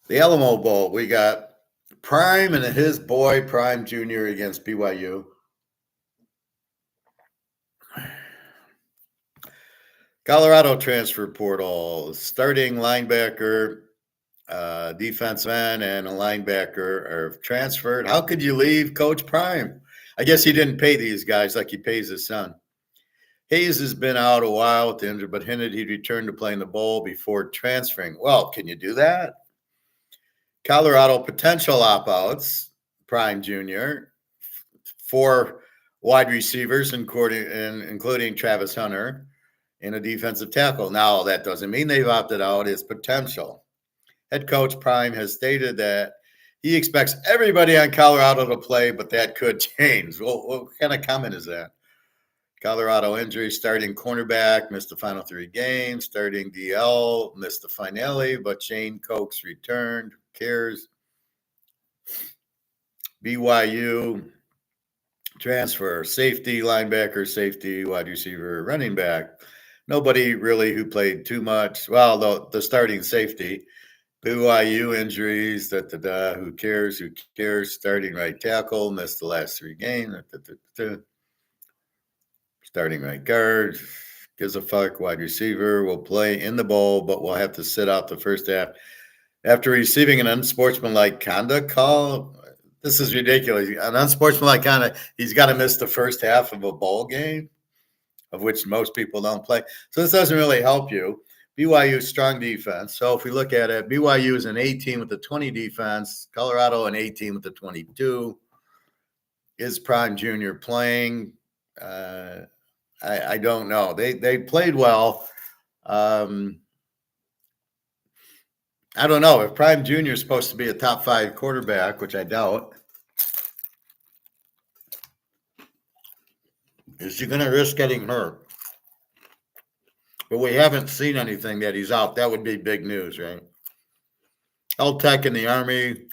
The Alamo Bowl, we got Prime and his boy Prime Jr. against BYU. Colorado transfer portal, starting linebacker, defense end, and a linebacker are transferred. How could you leave Coach Prime? I guess he didn't pay these guys like he pays his son. Hayes has been out a while with the injury, but hinted he'd return to playing the bowl before transferring. Well, can you do that? Colorado potential opt-outs, Prime Jr., 4 wide receivers, including Travis Hunter, and a defensive tackle. Now, that doesn't mean they've opted out. It's potential. Head coach Prime has stated that he expects everybody on Colorado to play, but that could change. Well, what kind of comment is that? Colorado injury, starting cornerback, missed the final 3 games. Starting DL, missed the finale, but Shane Cokes returned. Who cares? BYU transfer, safety, linebacker, safety, wide receiver, running back. Nobody really who played too much. Well, the starting safety, BYU injuries, who cares? Who cares? Starting right tackle, missed the last 3 games. Starting right guard, gives a fuck. Wide receiver will play in the bowl, but will have to sit out the first half. After receiving an unsportsmanlike conduct call, this is ridiculous. An unsportsmanlike conduct, he's got to miss the first half of a bowl game, of which most people don't play. So this doesn't really help you. BYU strong defense. So if we look at it, BYU is an 18 with the 20 defense. Colorado an 18 with the 22. Is Prime Jr. playing? I don't know. They played well. I don't know if Prime Jr. is supposed to be a top 5 quarterback, which I doubt. Is he going to risk getting hurt? But we haven't seen anything that he's out. That would be big news, right? L-Tech in the Army.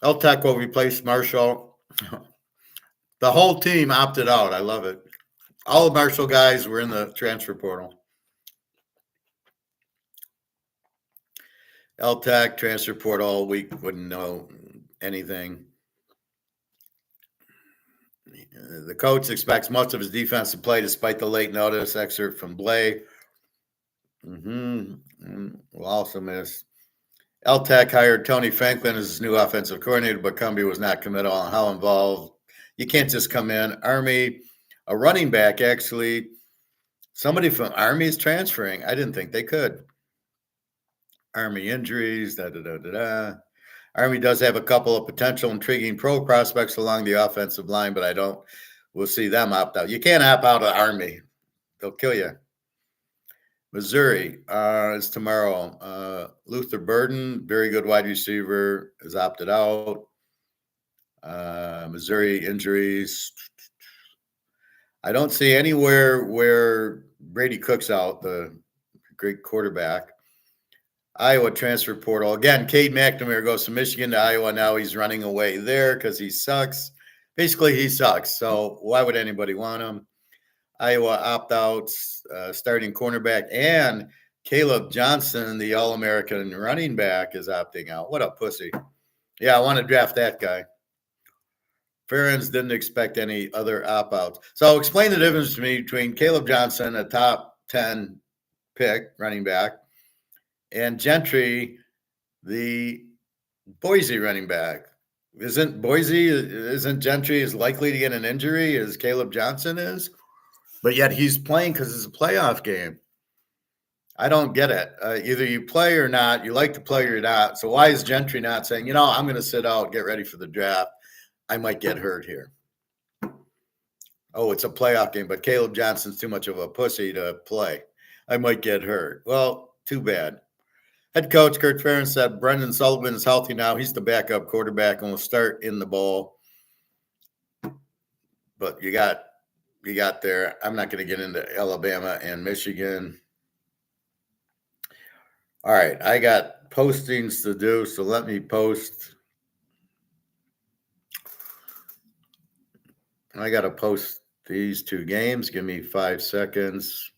L-Tech will replace Marshall. The whole team opted out. I love it. All the Marshall guys were in the transfer portal. L-Tech, transfer portal, we wouldn't know anything. The coach expects most of his defense to play despite the late notice. Excerpt from Blay. We'll also miss. L-Tech hired Tony Franklin as his new offensive coordinator, but Cumbie was not committal on how involved. You can't just come in. Army, a running back, actually. Somebody from Army is transferring. I didn't think they could. Army injuries, Army does have a couple of potential intriguing pro prospects along the offensive line, but we'll see them opt out. You can't opt out of Army. They'll kill you. Missouri is tomorrow. Luther Burden, very good wide receiver, is opted out. Missouri injuries. I don't see anywhere where Brady Cook's out, the great quarterback. Iowa transfer portal. Again, Cade McNamara goes from Michigan to Iowa. Now he's running away there because he sucks. Basically, he sucks. So why would anybody want him? Iowa opt-outs, starting cornerback, and Caleb Johnson, the All-American running back, is opting out. What a pussy. Yeah, I want to draft that guy. Ferentz didn't expect any other opt-outs. So explain the difference to me between Caleb Johnson, a top 10 pick running back, and Gentry, the Boise running back. Isn't Gentry as likely to get an injury as Caleb Johnson is? But yet he's playing because it's a playoff game. I don't get it. Either you play or not. You like to play or not. So why is Gentry not saying, I'm going to sit out, get ready for the draft. I might get hurt here. Oh, it's a playoff game, but Caleb Johnson's too much of a pussy to play. I might get hurt. Well, too bad. Head coach Kurt Ferentz said Brendan Sullivan is healthy now. He's the backup quarterback and will start in the bowl. But you got there. I'm not going to get into Alabama and Michigan. All right, I got postings to do, so let me post. I got to post these 2 games. Give me 5 seconds.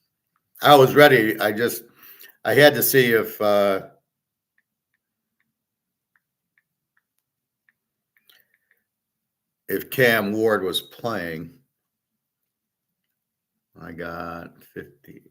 I was ready. I had to see if Cam Ward was playing. I got 58.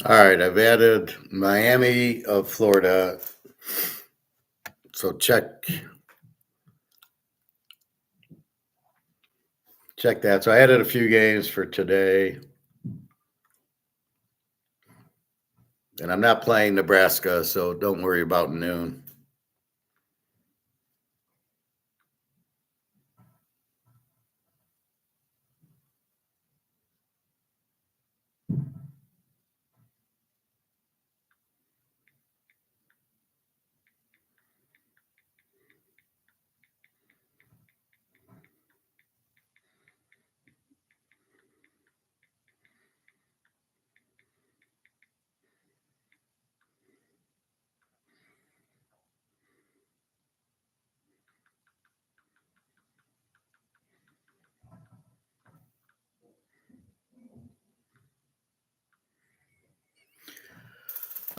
All right, I've added Miami of Florida. So check that. So I added a few games for today. And I'm not playing Nebraska, so don't worry about noon.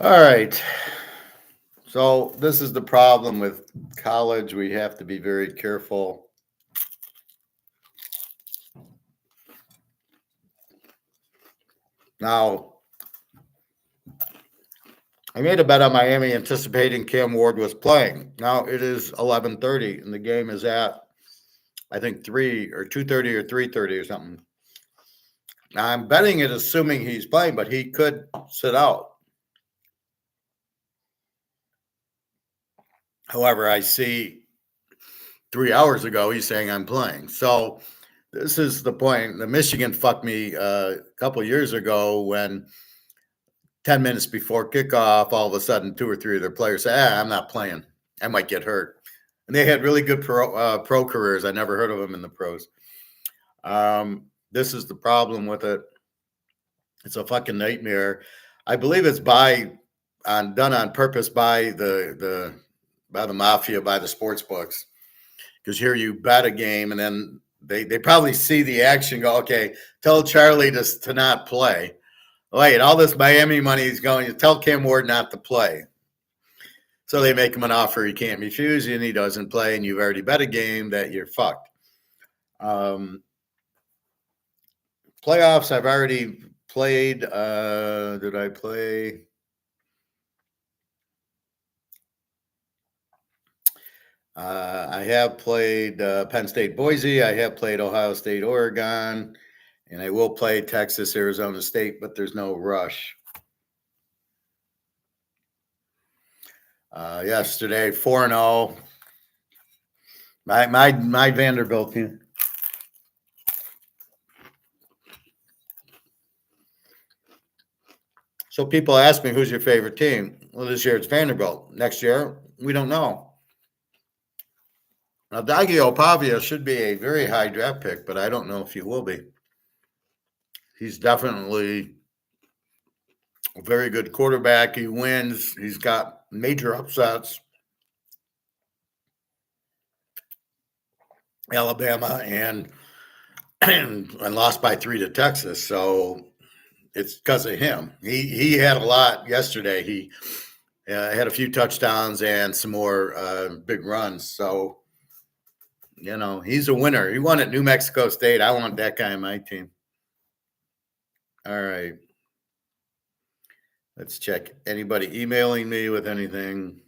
All right. So this is the problem with college. We have to be very careful. Now, I made a bet on Miami anticipating Cam Ward was playing. Now it is 11:30 and the game is at I think 3 or 2:30 or 3:30 or something. Now I'm betting it assuming he's playing, but he could sit out. However, I see 3 hours ago he's saying I'm playing. So this is the point. The Michigan fucked me a couple years ago when 10 minutes before kickoff, all of a sudden, two or three of their players say, I'm not playing. I might get hurt. And they had really good pro careers. I never heard of them in the pros. This is the problem with it. It's a fucking nightmare. I believe it's done on purpose by the mafia, by the sports books. Because here you bet a game and then they probably see the action, go, okay, tell Charlie to not play. Wait, all this Miami money is going to tell Cam Ward not to play. So they make him an offer he can't refuse, and he doesn't play, and you've already bet a game that you're fucked. Playoffs, I've already played. Did I play? I have played Penn State, Boise. I have played Ohio State, Oregon, and I will play Texas, Arizona State, but there's no rush. Yesterday, 4-0. My Vanderbilt team. So people ask me, who's your favorite team? Well, this year it's Vanderbilt. Next year, we don't know. Now, Daggio Pavia should be a very high draft pick, but I don't know if he will be. He's definitely a very good quarterback. He wins. He's got major upsets. Alabama and lost by 3 to Texas. So it's because of him. He had a lot yesterday. He had a few touchdowns and some more big runs. So, he's a winner. He won at New Mexico State. I want that guy on my team. All right. Let's check. Anybody emailing me with anything?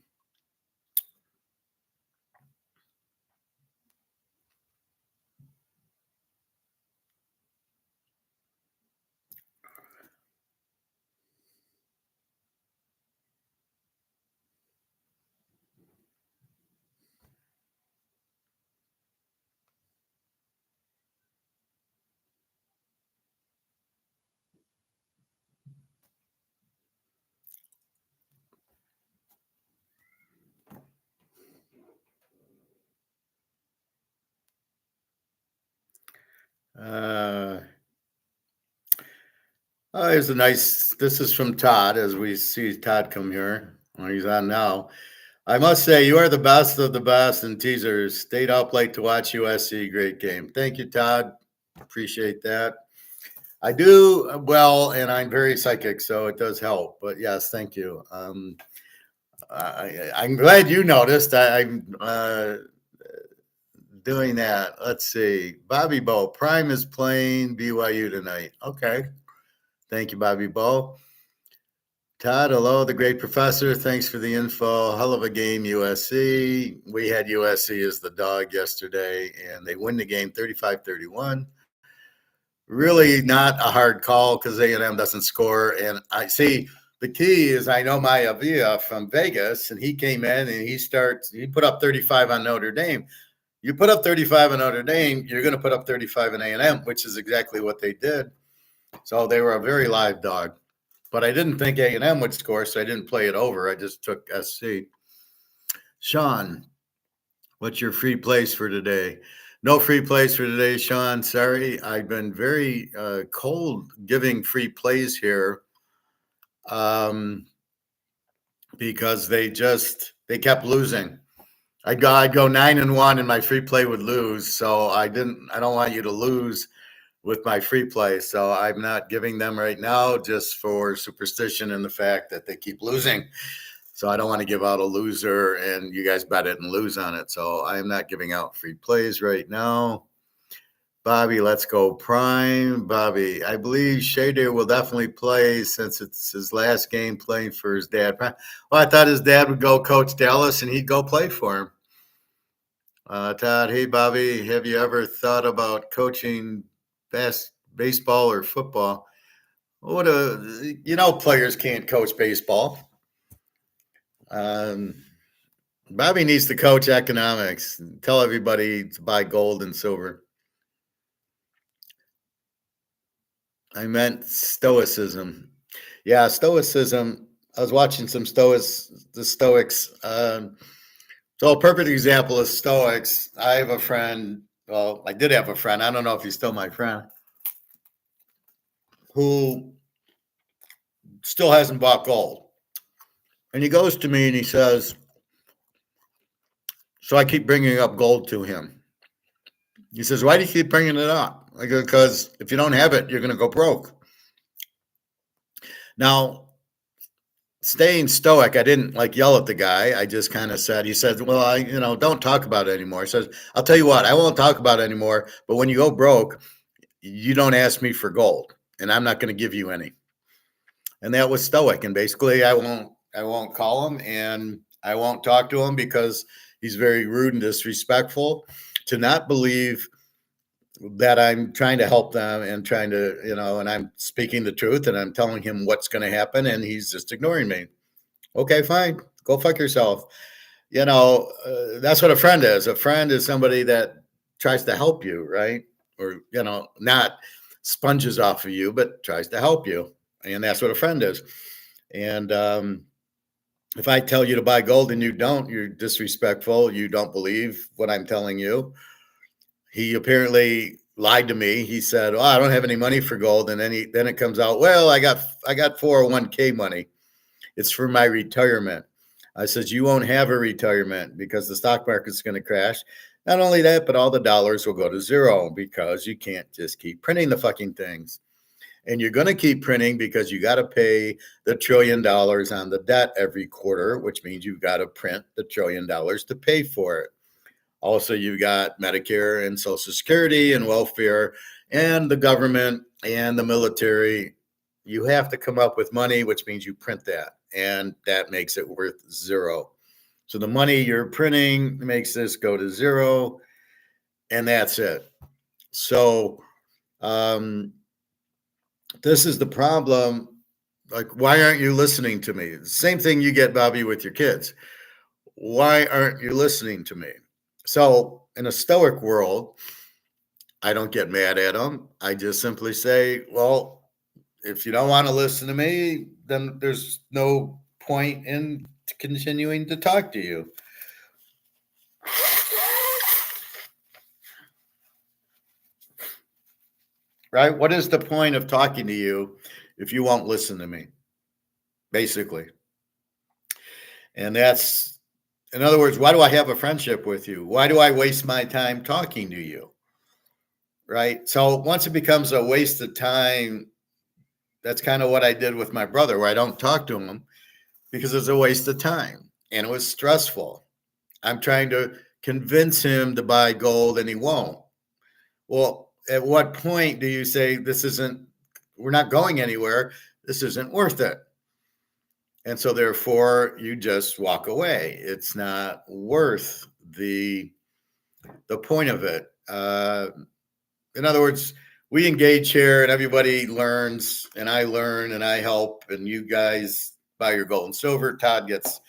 Here's this is from Todd, as we see Todd come here. Well, he's on now. I must say, you are the best of the best in teasers. Stayed up late to watch USC. Great game. Thank you, Todd. Appreciate that. I do well, and I'm very psychic, so it does help. But yes, thank you. I'm glad you noticed. I'm doing that. Let's see. Bobby Bo, Prime is playing BYU tonight. Okay. Thank you, Bobby Bo. Todd, hello, the great professor. Thanks for the info. Hell of a game, USC. We had USC as the dog yesterday, and they win the game 35-31. Really not a hard call because A&M doesn't score. And I see the key is I know my Avia from Vegas, and he came in and he put up 35 on Notre Dame. You put up 35 on Notre Dame, you're going to put up 35 in A&M, which is exactly what they did. So they were a very live dog. But I didn't think A&M would score, so I didn't play it over. I just took SC. Sean, what's your free plays for today? No free plays for today, Sean. Sorry. I've been very cold giving free plays here because they kept losing. I'd go 9-1 and my free play would lose. So I don't want you to lose with my free play. So I'm not giving them right now just for superstition and the fact that they keep losing. So I don't want to give out a loser and you guys bet it and lose on it. So I'm not giving out free plays right now. Bobby, let's go prime. Bobby, I believe Shader will definitely play since it's his last game playing for his dad. Well, I thought his dad would go coach Dallas and he'd go play for him. Todd, hey, Bobby, have you ever thought about coaching baseball or football? Players can't coach baseball. Bobby needs to coach economics. Tell everybody to buy gold and silver. I meant stoicism. Yeah, stoicism. I was watching some the Stoics. So a perfect example of Stoics. I have a friend. Well, I did have a friend. I don't know if he's still my friend, who still hasn't bought gold. And he goes to me and he says, so I keep bringing up gold to him. He says, why do you keep bringing it up? I go, because if you don't have it, you're going to go broke. Now, staying stoic, I didn't yell at the guy. I just kind of said, he said, well, don't talk about it anymore. He says, I'll tell you what, I won't talk about it anymore. But when you go broke, you don't ask me for gold and I'm not going to give you any. And that was stoic. And basically I won't call him and I won't talk to him because he's very rude and disrespectful. To not believe that I'm trying to help them and trying to, and I'm speaking the truth and I'm telling him what's going to happen and he's just ignoring me. Okay, fine. Go fuck yourself. That's what a friend is. A friend is somebody that tries to help you, right? Or, not sponges off of you, but tries to help you. And that's what a friend is. And if I tell you to buy gold and you don't, you're disrespectful. You don't believe what I'm telling you. He apparently lied to me. He said, "Oh, I don't have any money for gold." And then it comes out, "Well, I got 401k money. It's for my retirement." I said, "You won't have a retirement because the stock market's going to crash. Not only that, but all the dollars will go to zero because you can't just keep printing the fucking things. And you're going to keep printing because you got to pay the $1 trillion on the debt every quarter, which means you've got to print the $1 trillion to pay for it. Also, you've got Medicare and Social Security and welfare and the government and the military. You have to come up with money, which means you print that, and that makes it worth zero. So the money you're printing makes this go to zero, and that's it. So this is the problem. Why aren't you listening to me? Same thing you get, Bobby, with your kids. Why aren't you listening to me? So in a stoic world, I don't get mad at them. I just simply say, well, if you don't want to listen to me, then there's no point in continuing to talk to you. Right? What is the point of talking to you if you won't listen to me? Basically. And that's, in other words, why do I have a friendship with you? Why do I waste my time talking to you? Right? So once it becomes a waste of time, that's kind of what I did with my brother, where I don't talk to him because it's a waste of time and it was stressful. I'm trying to convince him to buy gold and he won't. Well, at what point do you say we're not going anywhere, this isn't worth it? And so therefore you just walk away. It's not worth the point of it. In other words, we engage here and everybody learns, and I learn and I help, and you guys buy your gold and silver. Todd gets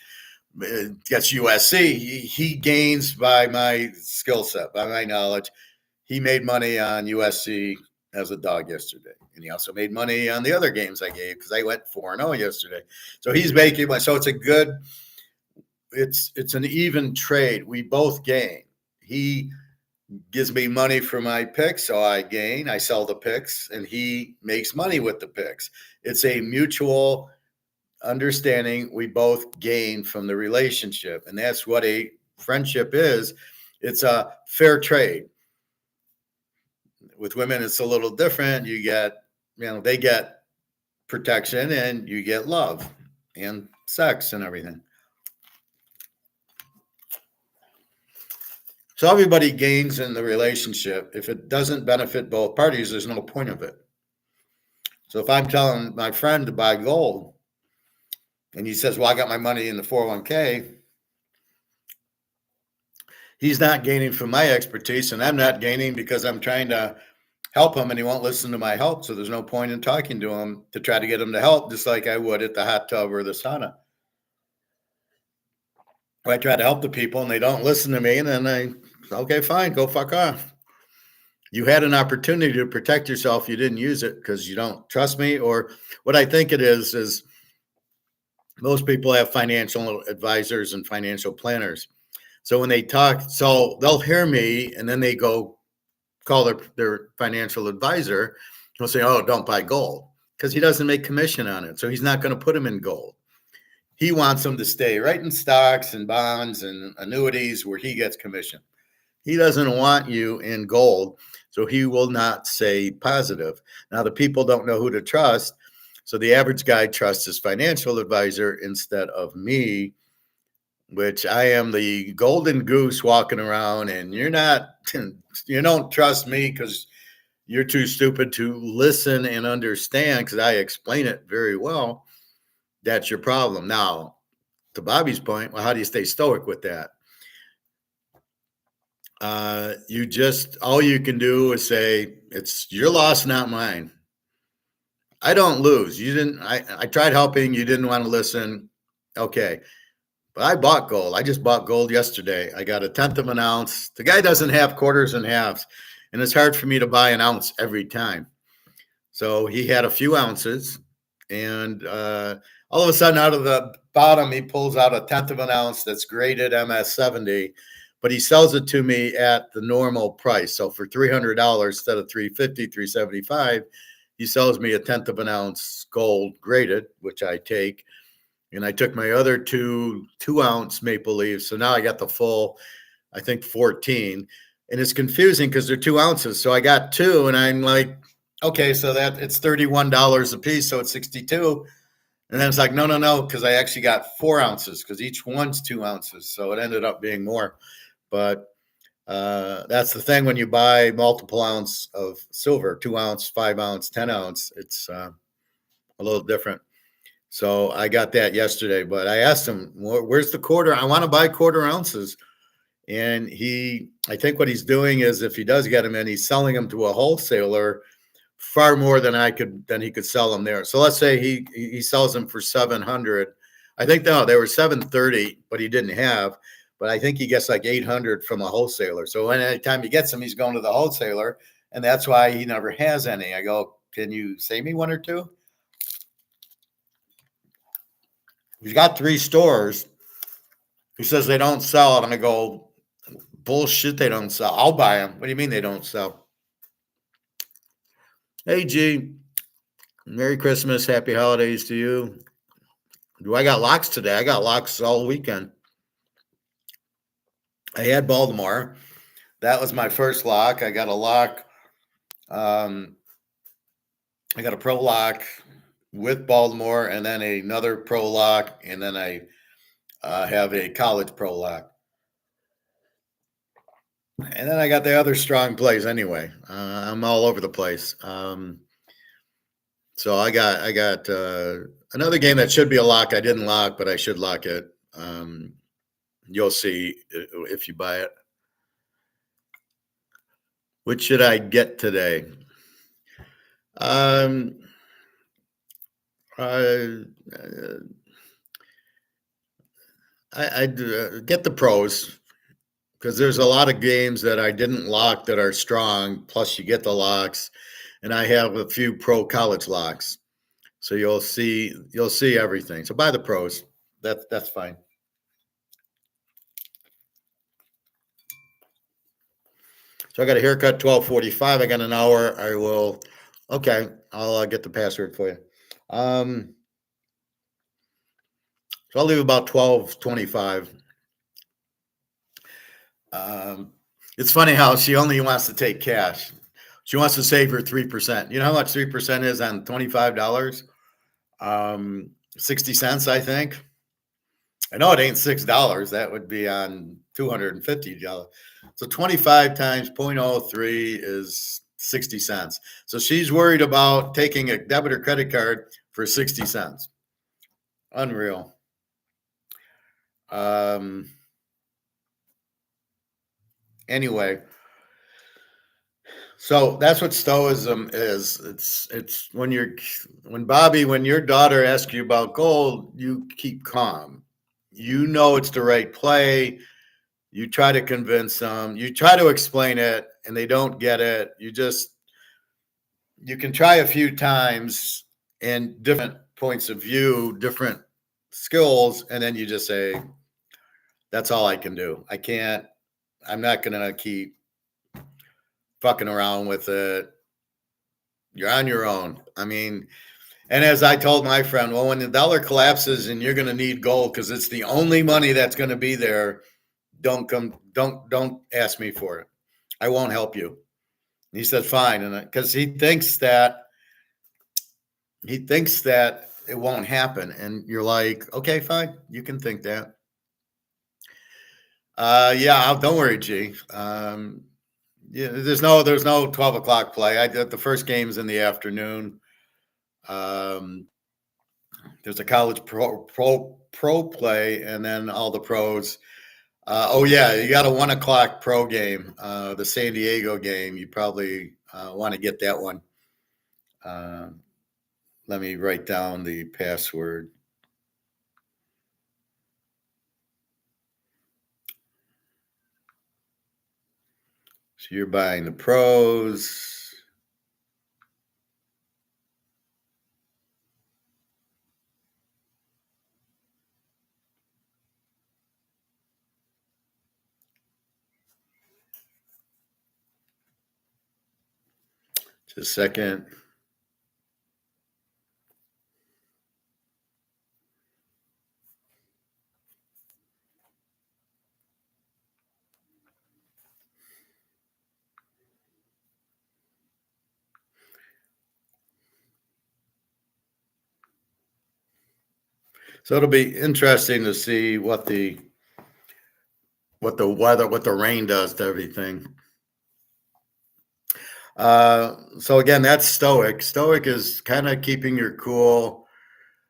USC. He gains by my skill set, by my knowledge. He made money on USC as a dog yesterday, and he also made money on the other games I gave because I went 4-0 yesterday. So he's making money. So it's a good. It's an even trade. We both gain. He gives me money for my picks, so I gain. I sell the picks, and he makes money with the picks. It's a mutual understanding. We both gain from the relationship, and that's what a friendship is. It's a fair trade. With women, it's a little different. You get, they get protection, and you get love and sex and everything. So everybody gains in the relationship. If it doesn't benefit both parties, there's no point of it. So if I'm telling my friend to buy gold and he says, well, I got my money in the 401k, he's not gaining from my expertise, and I'm not gaining because I'm trying to help him and he won't listen to my help. So there's no point in talking to him to try to get him to help, just like I would at the hot tub or the sauna. I try to help the people and they don't listen to me, and then okay, fine, go fuck off. You had an opportunity to protect yourself. You didn't use it because you don't trust me. Or what I think it is most people have financial advisors and financial planners. So when they talk, so they'll hear me and then they go call their financial advisor. He'll say, oh, don't buy gold, because he doesn't make commission on it. So he's not going to put them in gold. He wants them to stay right in stocks and bonds and annuities where he gets commission. He doesn't want you in gold, so he will not say positive. Now, the people don't know who to trust, so the average guy trusts his financial advisor instead of me, which I am the golden goose walking around, and you don't trust me because you're too stupid to listen and understand, because I explain it very well. That's your problem. Now, to Bobby's point, well, how do you stay stoic with that? All you can do is say, it's your loss, not mine. I don't lose. You didn't, I tried helping. You didn't want to listen. Okay. But I bought gold. I just bought gold yesterday. I got 1/10 of an ounce. The guy doesn't have quarters and halves, and it's hard for me to buy an ounce every time. So he had a few ounces, and all of a sudden, out of the bottom, he pulls out 1/10 of an ounce that's graded MS70, but he sells it to me at the normal price. So for $300 instead of $350, $375, he sells me 1/10 of an ounce gold graded, which I take. And I took my other 2-ounce maple leaves. So now I got the full, I think 14. And it's confusing because they're 2 ounces. So I got 2, and I'm like, okay, so that it's $31 a piece. So it's 62. And then it's like, no, because I actually got 4 ounces because each one's 2 ounces. So it ended up being more. But that's the thing when you buy multiple ounce of silver, 2 ounce, 5 ounce, 10 ounce, it's a little different. So I got that yesterday, but I asked him, where's the quarter? I want to buy quarter ounces. And I think what he's doing is, if he does get them in, he's selling them to a wholesaler far more than he could sell them there. So let's say he sells them for 700. I think they were 730, but he didn't have. But I think he gets like 800 from a wholesaler. So anytime he gets them, he's going to the wholesaler, and that's why he never has any. I go, can you save me 1 or 2? He's got 3 stores. He says they don't sell it. I'm going to go, bullshit, they don't sell. I'll buy them. What do you mean they don't sell? Hey, G, Merry Christmas. Happy holidays to you. Do I got locks today? I got locks all weekend. I had Baltimore. That was my first lock. I got a lock. I got a pro lock with Baltimore, and then another pro lock, and then I have a college pro lock. And then I got the other strong plays anyway. I'm all over the place. So I got Another game that should be a lock. I didn't lock, but I should lock it. You'll see if you buy it. What should I get today? I get the pros because there's a lot of games that I didn't lock that are strong. Plus, you get the locks, and I have a few pro college locks. So you'll see everything. So buy the pros. That's fine. So I got a haircut 12:45. I got an hour. I will. Okay, I'll get the password for you. So I'll leave about 12:25. It's funny how she only wants to take cash. She wants to save her 3%. You know how much 3% is on $25? 60 cents, I think. I know it ain't $6. That would be on $250. So 25 times 0.03 is 60 cents. So she's worried about taking a debit or credit card for 60 cents. Unreal. Anyway, so that's what stoicism is. It's when your daughter asks you about gold, you keep calm. You know it's the right play. You try to convince them. You try to explain it, and they don't get it. You can try a few times and different points of view, different skills, and then you just say, "That's all I can do. I can't. I'm not going to keep fucking around with it. You're on your own." I mean, and as I told my friend, well, when the dollar collapses and you're going to need gold because it's the only money that's going to be there, don't ask me for it. I won't help you. And he said, fine. And because he thinks that it won't happen. And you're like, okay, fine. You can think that. Don't worry, G. Yeah, there's no 12 o'clock play. I did the first game's in the afternoon. There's a college pro play, and then all the pros. You got a 1 o'clock pro game, the San Diego game. You probably want to get that one. Let me write down the password. So you're buying the pros. Just a second. So it'll be interesting to see what the weather, what the rain does to everything. So again, that's stoic. Stoic is kind of keeping your cool.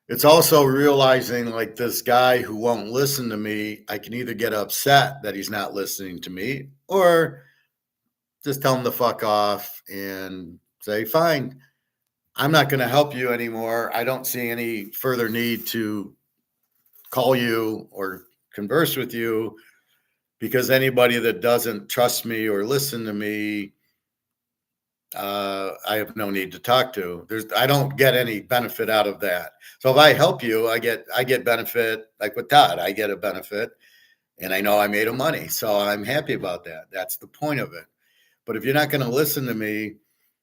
It's also realizing like this guy who won't listen to me, I can either get upset that he's not listening to me or just tell him to fuck off and say, fine, I'm not going to help you anymore. I don't see any further need to call you or converse with you because anybody that doesn't trust me or listen to me, I have no need to talk to. I don't get any benefit out of that. So if I help you, I get benefit. Like with Todd, I get a benefit, and I know I made him money, so I'm happy about that. That's the point of it. But if you're not going to listen to me,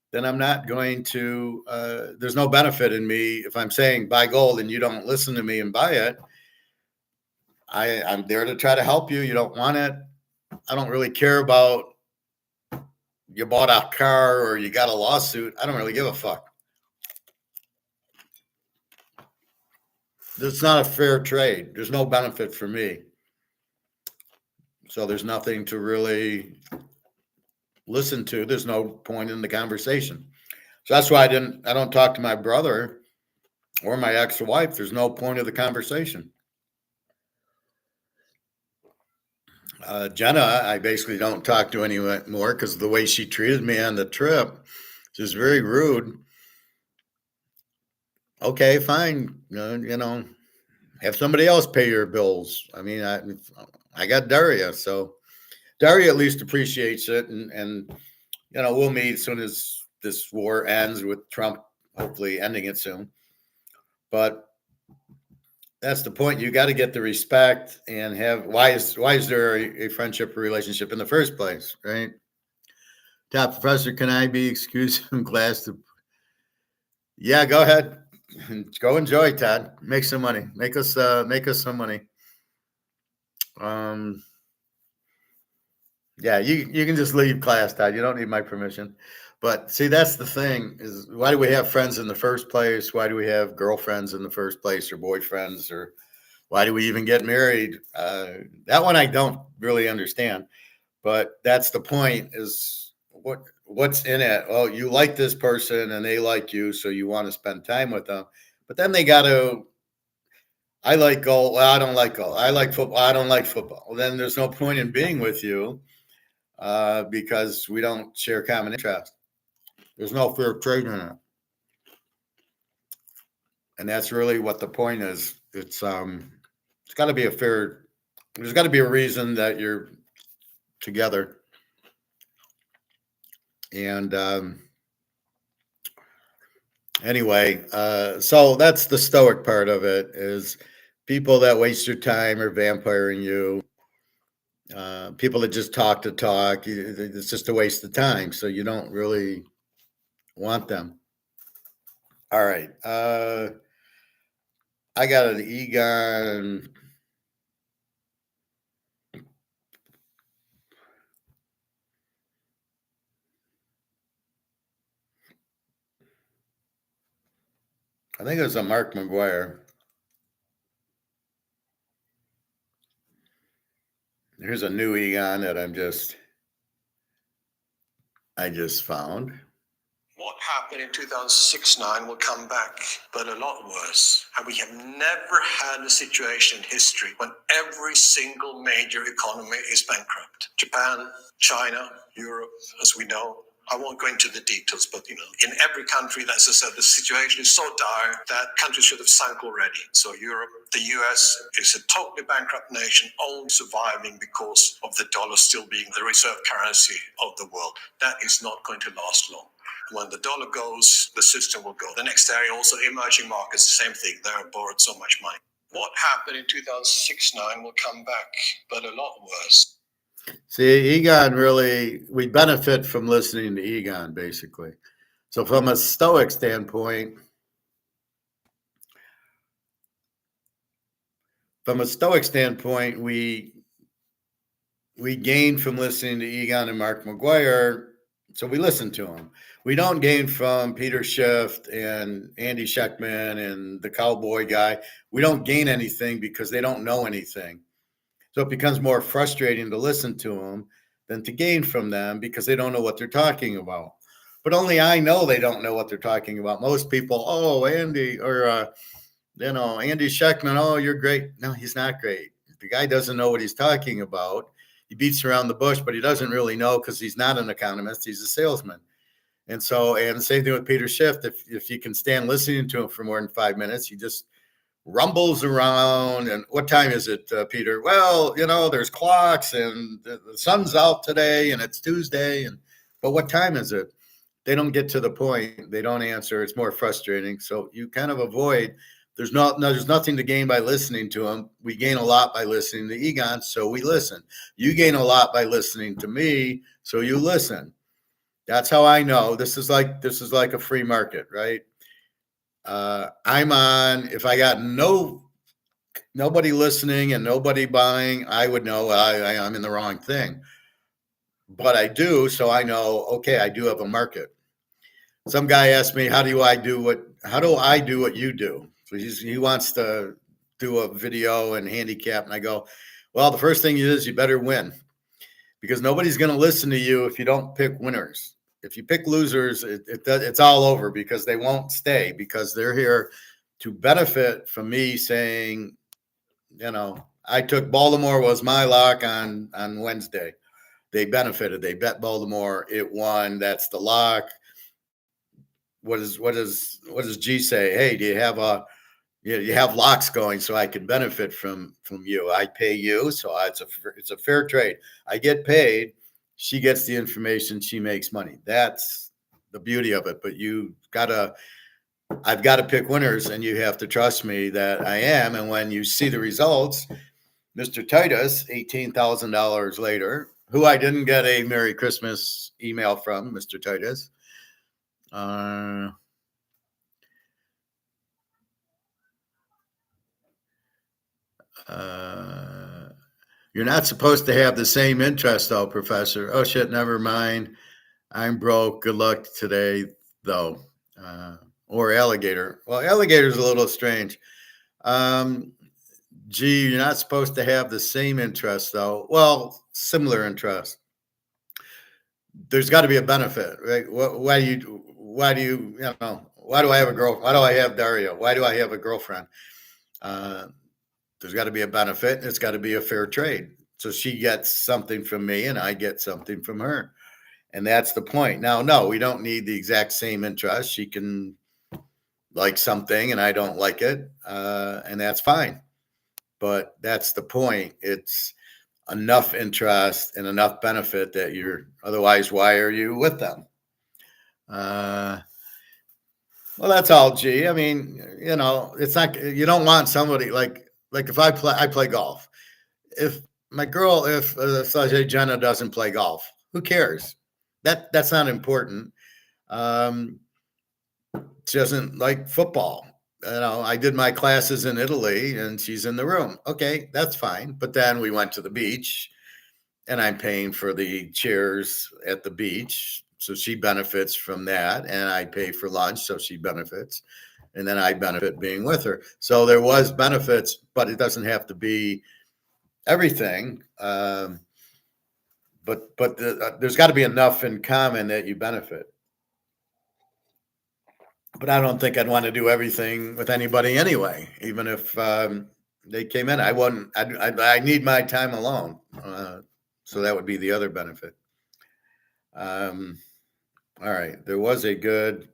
then I'm not going to. There's no benefit in me if I'm saying buy gold and you don't listen to me and buy it. I'm there to try to help you. You don't want it. I don't really care about you bought a car or you got a lawsuit. I don't really give a fuck. It's not a fair trade. There's no benefit for me. So there's nothing to really listen to. There's no point in the conversation. So that's why I don't talk to my brother or my ex-wife, there's no point of the conversation. Jenna, I basically don't talk to anymore because the way she treated me on the trip, just very rude. Okay, fine. Have somebody else pay your bills. I mean, I got Daria, so Daria at least appreciates it, and we'll meet as soon as this war ends with Trump hopefully ending it soon. But that's the point. You got to get the respect and have. Why is there a friendship or relationship in the first place, right? Top professor, can I be excused from class to? Yeah, go ahead. Go enjoy, Todd. Make some money. Make us some money. Yeah, you can just leave class, Todd. You don't need my permission. But see, that's the thing is why do we have friends in the first place? Why do we have girlfriends in the first place or boyfriends or why do we even get married? That one I don't really understand. But that's the point is what's in it? Oh, you like this person and they like you, so you want to spend time with them. But then they got to I like golf. Well, I don't like golf. I like football. I don't like football. Well, then there's no point in being with you because we don't share common interest. There's no fair trade in it, and that's really what the point is. It's got to be a fair. There's got to be a reason that you're together, and anyway, so that's the stoic part of it. Is people that waste your time are vampiring you. People that just talk to talk, it's just a waste of time. So you don't really want them. All right. I got an Egon. I think it was a Mark McGuire. Here's a new Egon that I just found. What happened in 2006-9 will come back, but a lot worse. And we have never had a situation in history when every single major economy is bankrupt. Japan, China, Europe, as we know. I won't go into the details, but in every country, as I said, the situation is so dire that countries should have sunk already. So Europe, the US is a totally bankrupt nation, only surviving because of the dollar still being the reserve currency of the world. That is not going to last long. When the dollar goes, the system will go. The next area, also emerging markets, the same thing. They're borrowed so much money. What happened in 2006-9 will come back, but a lot worse. See, Egon really, we benefit from listening to Egon, basically. So, from a Stoic standpoint, we gain from listening to Egon and Mark McGuire, so we listen to them. We don't gain from Peter Schiff and Andy Scheckman and the cowboy guy. We don't gain anything because they don't know anything. So it becomes more frustrating to listen to them than to gain from them because they don't know what they're talking about. But only I know they don't know what they're talking about. Most people, oh, Andy, or, Andy Scheckman, oh, you're great. No, he's not great. The guy doesn't know what he's talking about. He beats around the bush, but he doesn't really know because he's not an economist. He's a salesman. And so, and the same thing with Peter Schiff. If you can stand listening to him for more than 5 minutes, he just rumbles around. And what time is it, Peter? Well, there's clocks and the sun's out today and it's Tuesday. But what time is it? They don't get to the point. They don't answer. It's more frustrating. So you kind of avoid. There's nothing to gain by listening to them. We gain a lot by listening to Egon, so we listen. You gain a lot by listening to me, so you listen. That's how I know this is like a free market, right? I'm on. If I got nobody listening and nobody buying, I would know I'm in the wrong thing. But I do, so I know. Okay, I do have a market. Some guy asked me, how do I do what you do? So he wants to do a video and handicap, and I go, well, the first thing is you better win, because nobody's going to listen to you if you don't pick winners. If you pick losers, it's all over because they won't stay because they're here to benefit from me saying, I took Baltimore was my lock on Wednesday. They benefited. They bet Baltimore. It won. That's the lock. What does G say? Hey, do you have you have locks going so I can benefit from you? I pay you, so it's a fair trade. I get paid. She gets the information. She makes money. That's the beauty of it. But I've got to pick winners, and you have to trust me that I am. And when you see the results, Mr. Titus, $18,000 later, who I didn't get a Merry Christmas email from, Mr. Titus. You're not supposed to have the same interest, though, Professor. Oh, shit, never mind. I'm broke. Good luck today, though. Or alligator. Well, alligator's a little strange. Gee, you're not supposed to have the same interest, though. Well, similar interest. There's got to be a benefit, right? Why do I have a girl? Why do I have Daria? Why do I have a girlfriend? There's got to be a benefit. It's got to be a fair trade. So she gets something from me and I get something from her. And that's the point. Now, no, we don't need the exact same interest. She can like something and I don't like it. And that's fine. But that's the point. It's enough interest and enough benefit that otherwise, why are you with them? Well, that's all, G. I mean, it's not, you don't want somebody like if I play golf. If let's say Jenna doesn't play golf, who cares? That's not important. She doesn't like football. I did my classes in Italy and she's in the room. Okay, that's fine. But then we went to the beach and I'm paying for the chairs at the beach. So she benefits from that. And I pay for lunch. So she benefits. And then I benefit being with her. So there was benefits, but it doesn't have to be everything. But there's got to be enough in common that you benefit. But I don't think I'd want to do everything with anybody anyway, even if they came in. I wouldn't. I need my time alone. So that would be the other benefit. All right. There was a good.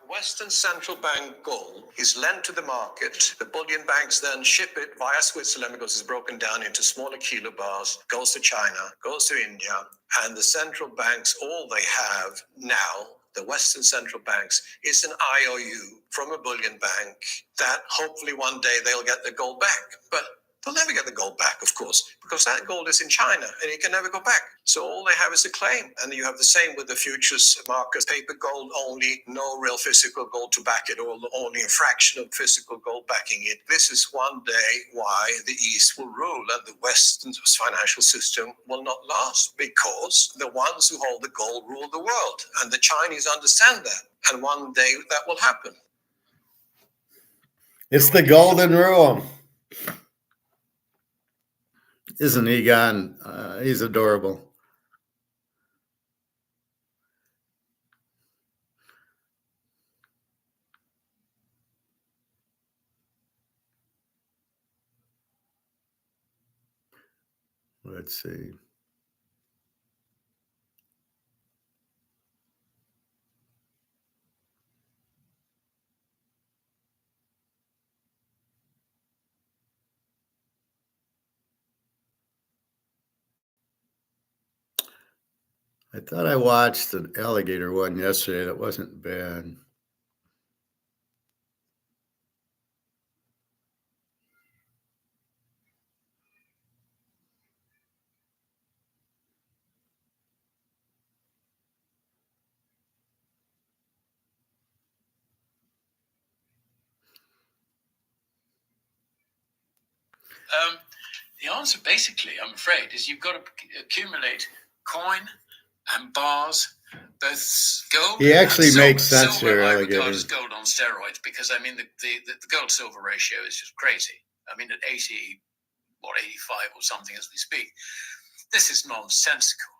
Western Central Bank gold is lent to the market. The bullion banks then ship it via Switzerland because it's broken down into smaller kilobars, goes to China, goes to India, and the central banks, all they have now, the Western central banks, is an IOU from a bullion bank that hopefully one day they'll get the gold back. But they'll never get the gold back, of course, because that gold is in China and it can never go back. So all they have is a claim. And you have the same with the futures markets. Paper gold only, no real physical gold to back it, or only a fraction of physical gold backing it. This is one day why the East will rule and the Western financial system will not last, because the ones who hold the gold rule the world. And the Chinese understand that. And one day that will happen. It's the golden rule. Isn't Egon? He's adorable. Let's see. I thought I watched an alligator one yesterday that wasn't bad. The answer, basically, I'm afraid, is you've got to accumulate coin and bars, both gold. He actually and makes sense silver, here, I alligator. regard as gold on steroids, because I mean the gold-silver ratio is just crazy. I mean at 80 or 85 or something as we speak, this is nonsensical.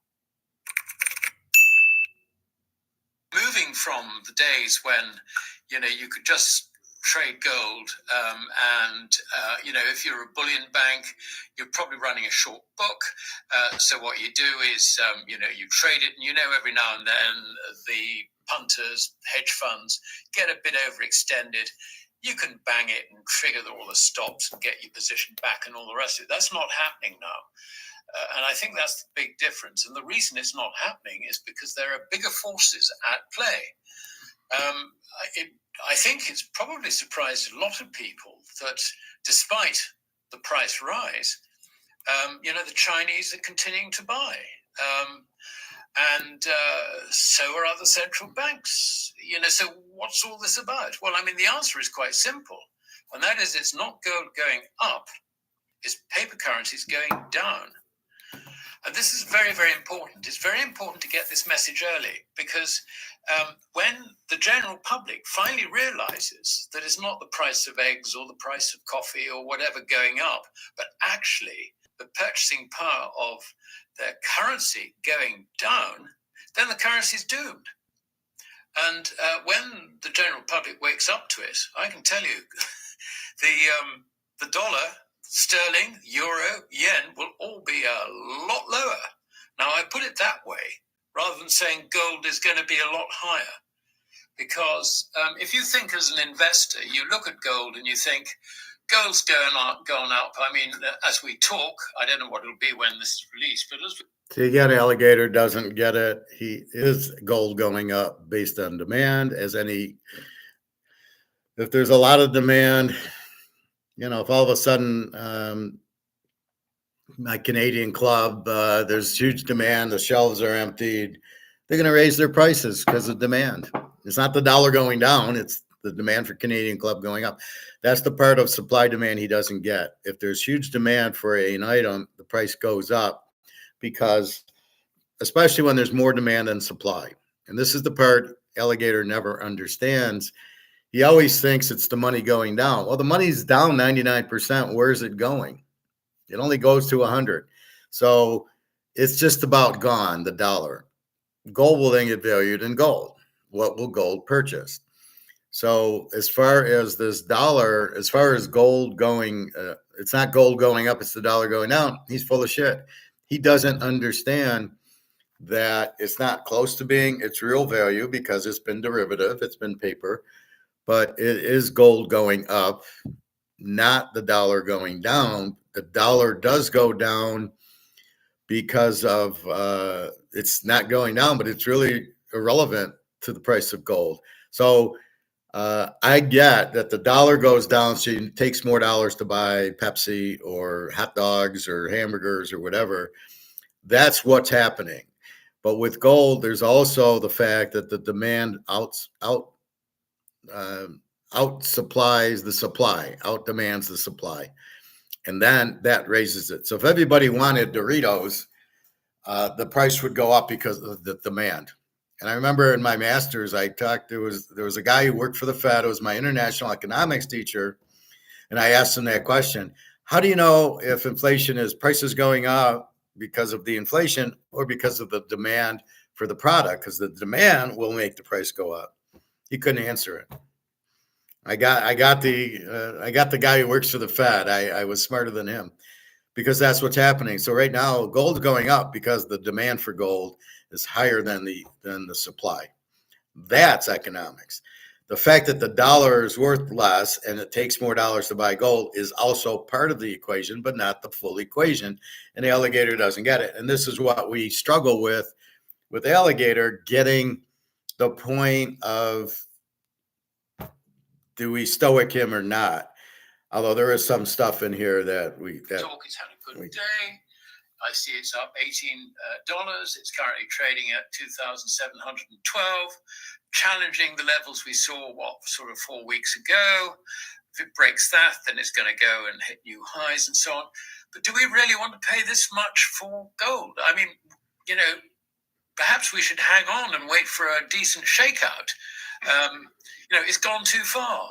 moving from the days when, you could just trade gold, and if you're a bullion bank, you're probably running a short book. So what you do is, you trade it, and every now and then the punters, hedge funds get a bit overextended. You can bang it and trigger all the stops and get your position back and all the rest of it. That's not happening now. And I think that's the big difference. And the reason it's not happening is because there are bigger forces at play. I think it's probably surprised a lot of people that despite the price rise, the Chinese are continuing to buy. And so are other central banks. So what's all this about? Well, I mean, the answer is quite simple. And that is, it's not gold going up, it's paper currencies going down. And this is very, very important. It's very important to get this message early, because when the general public finally realizes that it's not the price of eggs or the price of coffee or whatever going up, but actually the purchasing power of their currency going down, then the currency is doomed. And when the general public wakes up to it, I can tell you, the dollar, sterling, euro, yen will all be a lot lower. Now, I put it that way rather than saying gold is going to be a lot higher. Because if you think as an investor, you look at gold and you think, gold's gone up. I mean, as we talk, I don't know what it'll be when this is released, but So again, Alligator doesn't get it. He is gold going up based on demand. If there's a lot of demand, if all of a sudden my Canadian club, there's huge demand, the shelves are emptied, they're going to raise their prices because of demand. It's not the dollar going down, it's the demand for Canadian club going up. That's the part of supply demand he doesn't get. If there's huge demand for an item, the price goes up, because especially when there's more demand than supply. And this is the part Alligator never understands. He always thinks it's the money going down. Well, the money's down 99%. Where is it going? It only goes to 100. So it's just about gone, the dollar. Gold will then get valued in gold. What will gold purchase? So as far as this dollar, as far as gold going, it's not gold going up, it's the dollar going down. He's full of shit. He doesn't understand that it's not close to being its real value, because it's been derivative, it's been paper, but it is gold going up, not the dollar going down. The dollar does go down because of it's not going down, but it's really irrelevant to the price of gold. So I get that the dollar goes down, so it takes more dollars to buy Pepsi or hot dogs or hamburgers or whatever. That's what's happening. But with gold, there's also the fact that the demand out supplies the supply, out demands the supply. And then that raises it. So if everybody wanted Doritos, the price would go up because of the demand. And I remember in my master's, there was a guy who worked for the Fed. It was my international economics teacher. And I asked him that question: how do you know if inflation is prices going up because of the inflation or because of the demand for the product? Because the demand will make the price go up. He couldn't answer it. I got the guy who works for the Fed. I was smarter than him, because that's what's happening. So right now, gold's going up because the demand for gold is higher than the supply. That's economics. The fact that the dollar is worth less and it takes more dollars to buy gold is also part of the equation, but not the full equation. And the Alligator doesn't get it. And this is what we struggle with Alligator, getting the point of, do we stoic him or not? Although there is some stuff in here that talk has had a good day. I see it's up $18. It's currently trading at 2,712, challenging the levels we saw, sort of 4 weeks ago. If it breaks that, then it's going to go and hit new highs and so on. But do we really want to pay this much for gold? I mean, perhaps we should hang on and wait for a decent shakeout. It's gone too far.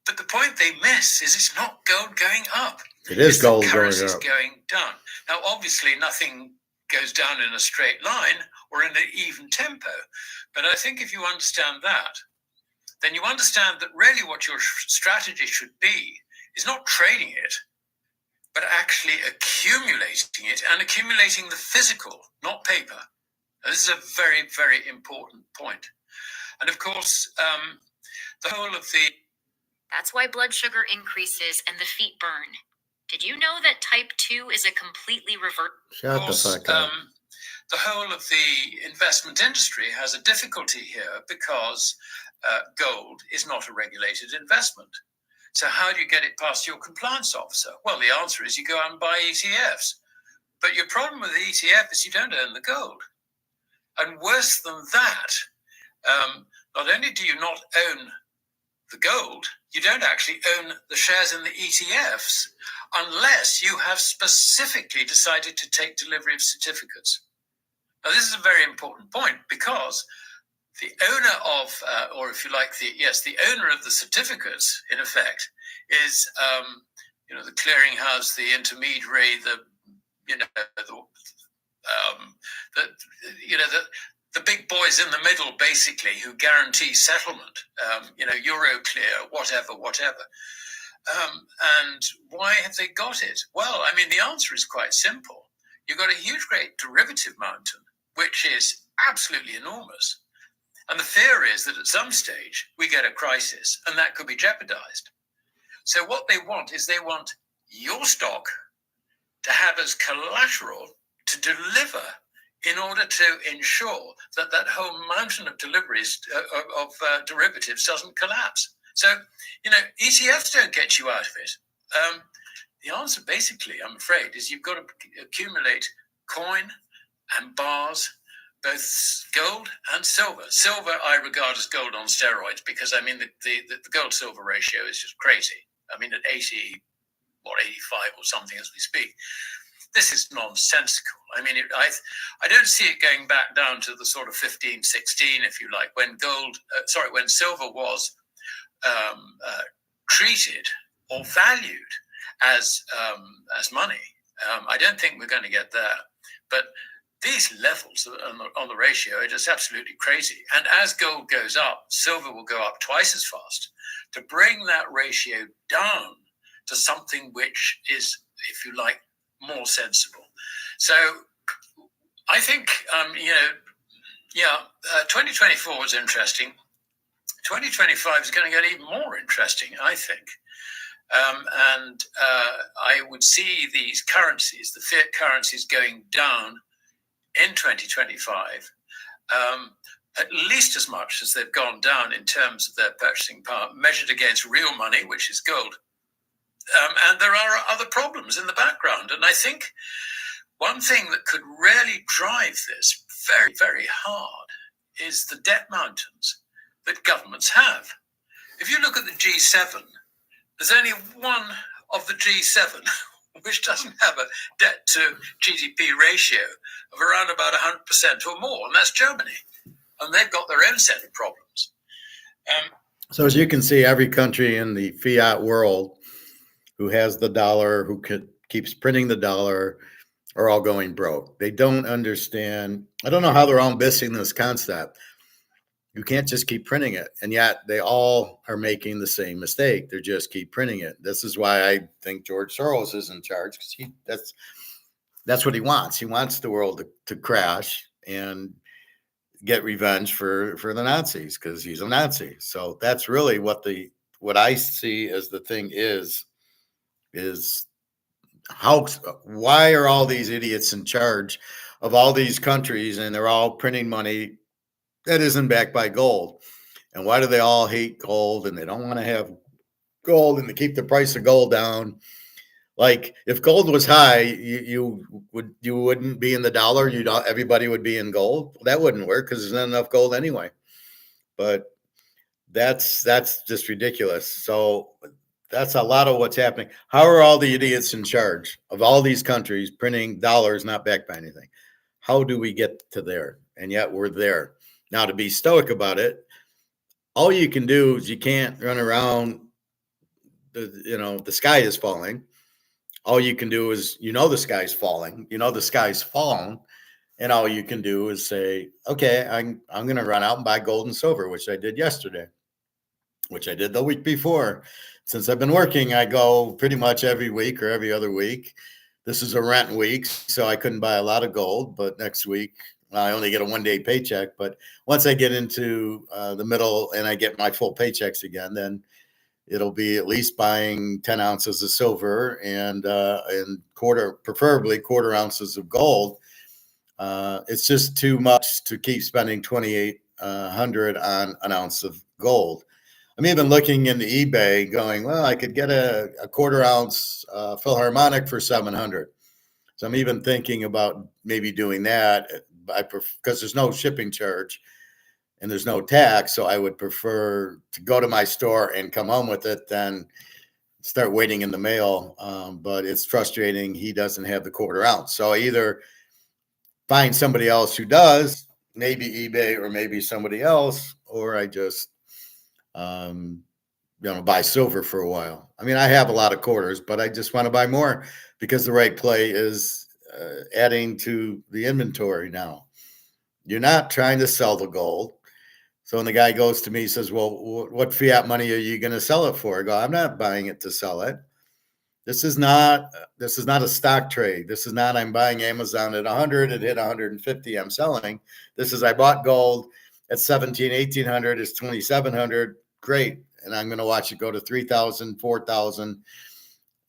But the point they miss is it's not gold going up. It is gold going up. Currency's going down. Now, obviously, nothing goes down in a straight line or in an even tempo. But I think if you understand that, then you understand that really what your strategy should be is not trading it, but actually accumulating it and accumulating the physical, not paper. Now, this is a very, very important point. And of course, the whole of the... That's why blood sugar increases and the feet burn. Did you know that type 2 is a completely reverse? Shut the fuck up. The whole of the investment industry has a difficulty here because gold is not a regulated investment. So how do you get it past your compliance officer? Well, the answer is you go out and buy ETFs. But your problem with the ETF is you don't own the gold. And worse than that, not only do you not own the gold, you don't actually own the shares in the ETFs unless you have specifically decided to take delivery of certificates. Now, this is a very important point because the owner of, or if you like, the owner of the certificates, in effect, is, the clearinghouse, the intermediary, the big boys in the middle, basically, who guarantee settlement, Euroclear, whatever. And why have they got it? Well, I mean, the answer is quite simple. You've got a huge, great derivative mountain, which is absolutely enormous. And the fear is that at some stage we get a crisis and that could be jeopardized. So what they want is they want your stock to have as collateral to deliver in order to ensure that that whole mountain of deliveries of derivatives doesn't collapse. So, ETFs don't get you out of it. The answer basically, I'm afraid, is you've got to accumulate coin and bars, both gold and silver. Silver I regard as gold on steroids because, I mean, the gold-silver ratio is just crazy. I mean, at 85 or something as we speak. This is nonsensical. I mean, I don't see it going back down to the sort of 15, 16, if you like, when silver was treated or valued as money. I don't think we're going to get there. But these levels on the ratio are just absolutely crazy. And as gold goes up, silver will go up twice as fast to bring that ratio down to something which is, if you like, more sensible. So I think, 2024 was interesting. 2025 is going to get even more interesting, I think. And I would see these currencies, the fiat currencies, going down in 2025, at least as much as they've gone down in terms of their purchasing power, measured against real money, which is gold. And there are other problems in the background. And I think one thing that could really drive this very, very hard is the debt mountains that governments have. If you look at the G7, there's only one of the G7 which doesn't have a debt to GDP ratio of around about 100% or more, and that's Germany. And they've got their own set of problems. So as you can see, every country in the fiat world who has the dollar, who keeps printing the dollar, are all going broke. They don't understand. I don't know how they're all missing this concept. You can't just keep printing it. And yet they all are making the same mistake. They just keep printing it. This is why I think George Soros is in charge, because that's what he wants. He wants the world to crash and get revenge for the Nazis, because he's a Nazi. So that's really what I see as the thing is why are all these idiots in charge of all these countries, and they're all printing money that isn't backed by gold? And why do they all hate gold, and they don't want to have gold, and to keep the price of gold down? Like, if gold was high, you wouldn't be in the dollar. Everybody would be in gold. That wouldn't work because there's not enough gold anyway. But that's just ridiculous. So that's a lot of what's happening. How are all the idiots in charge of all these countries printing dollars not backed by anything? How do we get to there? And yet we're there. Now, to be stoic about it, all you can do is you can't run around, the sky is falling. All you can do is, the sky's falling, the sky's fallen, And all you can do is say, okay, I'm going to run out and buy gold and silver, which I did yesterday, which I did the week before. Since I've been working, I go pretty much every week or every other week. This is a rent week, so I couldn't buy a lot of gold. But next week, I only get a 1 day paycheck. But once I get into the middle and I get my full paychecks again, then it'll be at least buying 10 ounces of silver and preferably quarter ounces of gold. It's just too much to keep spending 2,800 on an ounce of gold. I'm even looking into eBay going, well, I could get a quarter ounce Philharmonic for 700. So I'm even thinking about maybe doing that because there's no shipping charge and there's no tax. So I would prefer to go to my store and come home with it than start waiting in the mail. But it's frustrating. He doesn't have the quarter ounce. So I either find somebody else who does, maybe eBay or maybe somebody else, or I just, buy silver for a while. I mean, I have a lot of quarters, but I just want to buy more because the right play is adding to the inventory now. You're not trying to sell the gold. So when the guy goes to me, he says, well, what fiat money are you going to sell it for? I go, I'm not buying it to sell it. This is not a stock trade. This is not I'm buying Amazon at 100, it hit 150, I'm selling. This is I bought gold at 17, 1800, it's 2700, great. And I'm going to watch it go to 3,000, 4,000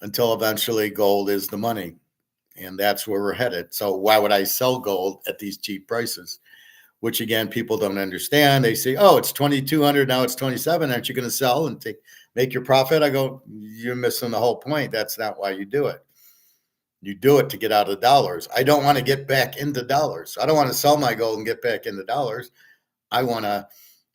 until eventually gold is the money. And that's where we're headed. So why would I sell gold at these cheap prices? Which again, people don't understand. They say, oh, it's 2,200, now it's 27. Aren't you going to sell and make your profit? I go, you're missing the whole point. That's not why you do it. You do it to get out of dollars. I don't want to get back into dollars. I don't want to sell my gold and get back into dollars. I want to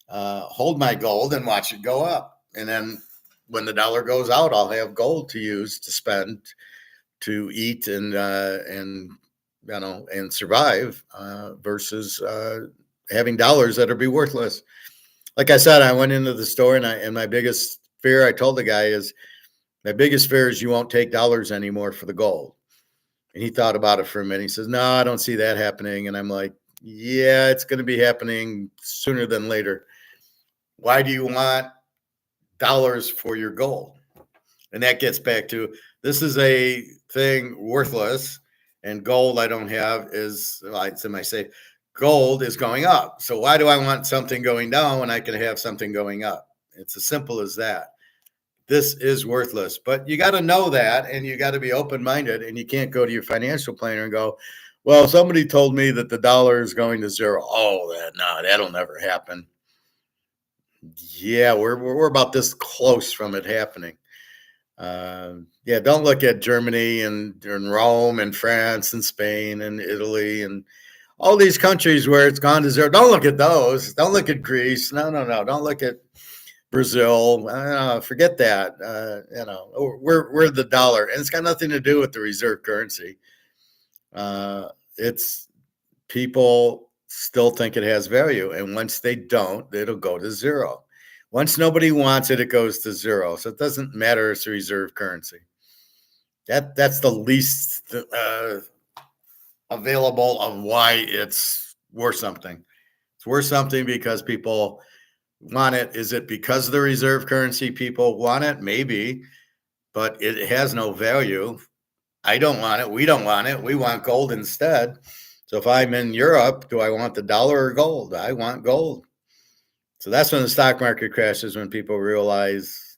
hold my gold and watch it go up. And then when the dollar goes out, I'll have gold to use to spend, to eat and survive versus having dollars that'll be worthless. Like I said, I went into the store and my biggest fear, I told the guy, is my biggest fear is you won't take dollars anymore for the gold. And he thought about it for a minute. He says, no, I don't see that happening. And I'm like, yeah, it's going to be happening sooner than later. Why do you want dollars for your gold? And that gets back to, this is a thing worthless, and gold I don't have is, I say, gold is going up. So why do I want something going down when I can have something going up? It's as simple as that. This is worthless, but you got to know that, and you got to be open-minded, and you can't go to your financial planner and go, well, somebody told me that the dollar is going to zero. Oh, no, that'll never happen. Yeah, we're about this close from it happening. Don't look at Germany and Rome and France and Spain and Italy and all these countries where it's gone to zero. Don't look at those. Don't look at Greece. No. Don't look at Brazil. Forget that. We're the dollar, and it's got nothing to do with the reserve currency. It's people still think it has value, and once they don't, it'll go to zero. Once nobody wants it, it goes to zero. So it doesn't matter. It's a reserve currency. That's the least available of why it's worth something. It's worth something because people want it. Is it because of the reserve currency people want it? Maybe, but it has no value. I don't want it. We don't want it. We want gold instead. So if I'm in Europe, do I want the dollar or gold? I want gold. So that's when the stock market crashes, when people realize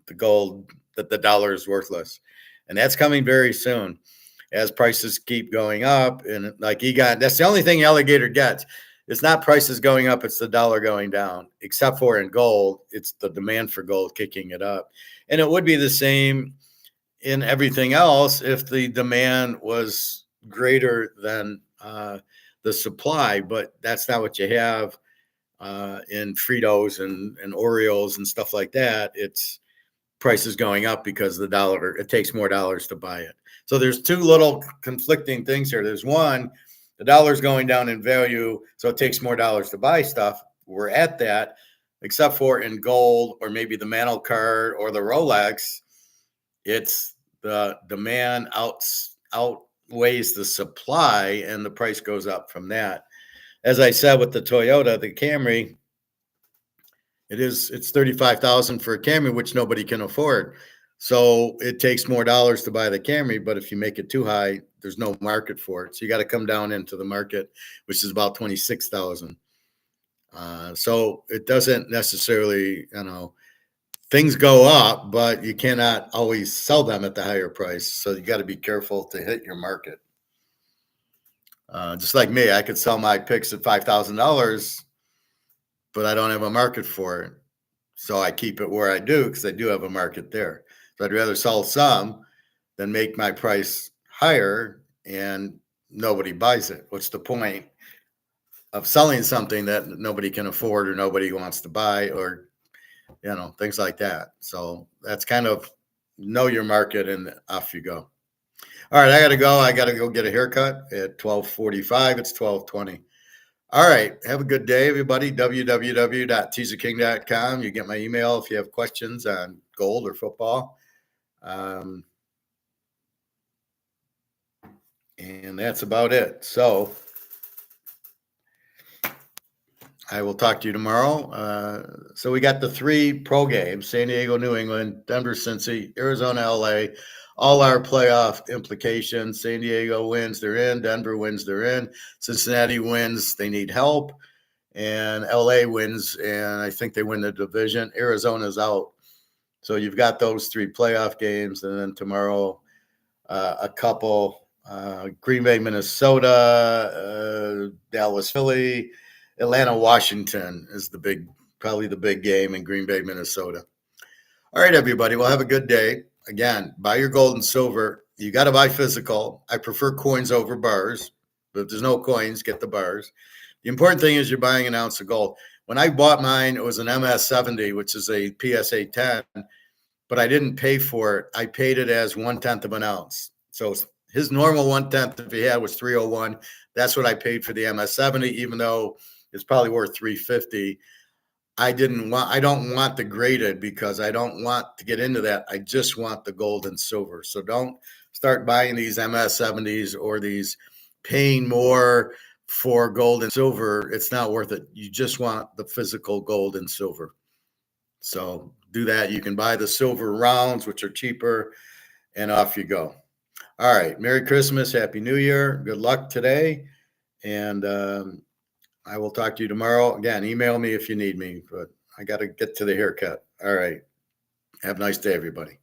that the dollar is worthless. And that's coming very soon as prices keep going up. And that's the only thing alligator gets. It's not prices going up, it's the dollar going down, except for in gold. It's the demand for gold kicking it up. And it would be the same in everything else if the demand was greater than the supply, but that's not what you have in Fritos and Oreos and stuff like that. It's prices going up because the dollar, it takes more dollars to buy it. So there's two little conflicting things here. There's one, the dollar's going down in value, so it takes more dollars to buy stuff. We're at that, except for in gold or maybe the Mantle card or the Rolex. It's the demand weighs the supply, and the price goes up from that. As I said with the Toyota, the Camry, it's 35,000 for a Camry, which nobody can afford. So it takes more dollars to buy the Camry, but if you make it too high, there's no market for it. So you got to come down into the market, which is about 26,000. So it doesn't necessarily, things go up, but you cannot always sell them at the higher price. So you got to be careful to hit your market. Just like me, I could sell my picks at $5,000, but I don't have a market for it. So I keep it where I do because I do have a market there. So I'd rather sell some than make my price higher and nobody buys it. What's the point of selling something that nobody can afford or nobody wants to buy, or things like that? So that's kind of know your market, and off you go. All right, I gotta go. I gotta go get a haircut at 12:45. It's 12:20. All right. Have a good day, everybody. www.teaserking.com. You get my email if you have questions on gold or football. And that's about it. So I will talk to you tomorrow. So we got the 3 pro games: San Diego, New England, Denver, Cincy, Arizona, LA. All our playoff implications. San Diego wins, they're in. Denver wins, they're in. Cincinnati wins, they need help. And LA wins, and I think they win the division. Arizona's out. So you've got those 3 playoff games. And then tomorrow, a couple, Green Bay, Minnesota, Dallas, Philly, Atlanta, Washington is probably the big game in Green Bay, Minnesota. All right, everybody. Well, have a good day. Again, buy your gold and silver. You got to buy physical. I prefer coins over bars, but if there's no coins, get the bars. The important thing is you're buying an ounce of gold. When I bought mine, it was an MS70, which is a PSA 10, but I didn't pay for it. I paid it as 1/10 of an ounce. So his normal 1/10, if he had, was 301. That's what I paid for the MS70, even though it's probably worth 350. I don't want the graded because I don't want to get into that. I just want the gold and silver. So don't start buying these MS70s or these paying more for gold and silver. It's not worth it. You just want the physical gold and silver. So do that. You can buy the silver rounds, which are cheaper, and off you go. All right. Merry Christmas. Happy New Year. Good luck today. And I will talk to you tomorrow. Again, email me if you need me, but I got to get to the haircut. All right. Have a nice day, everybody.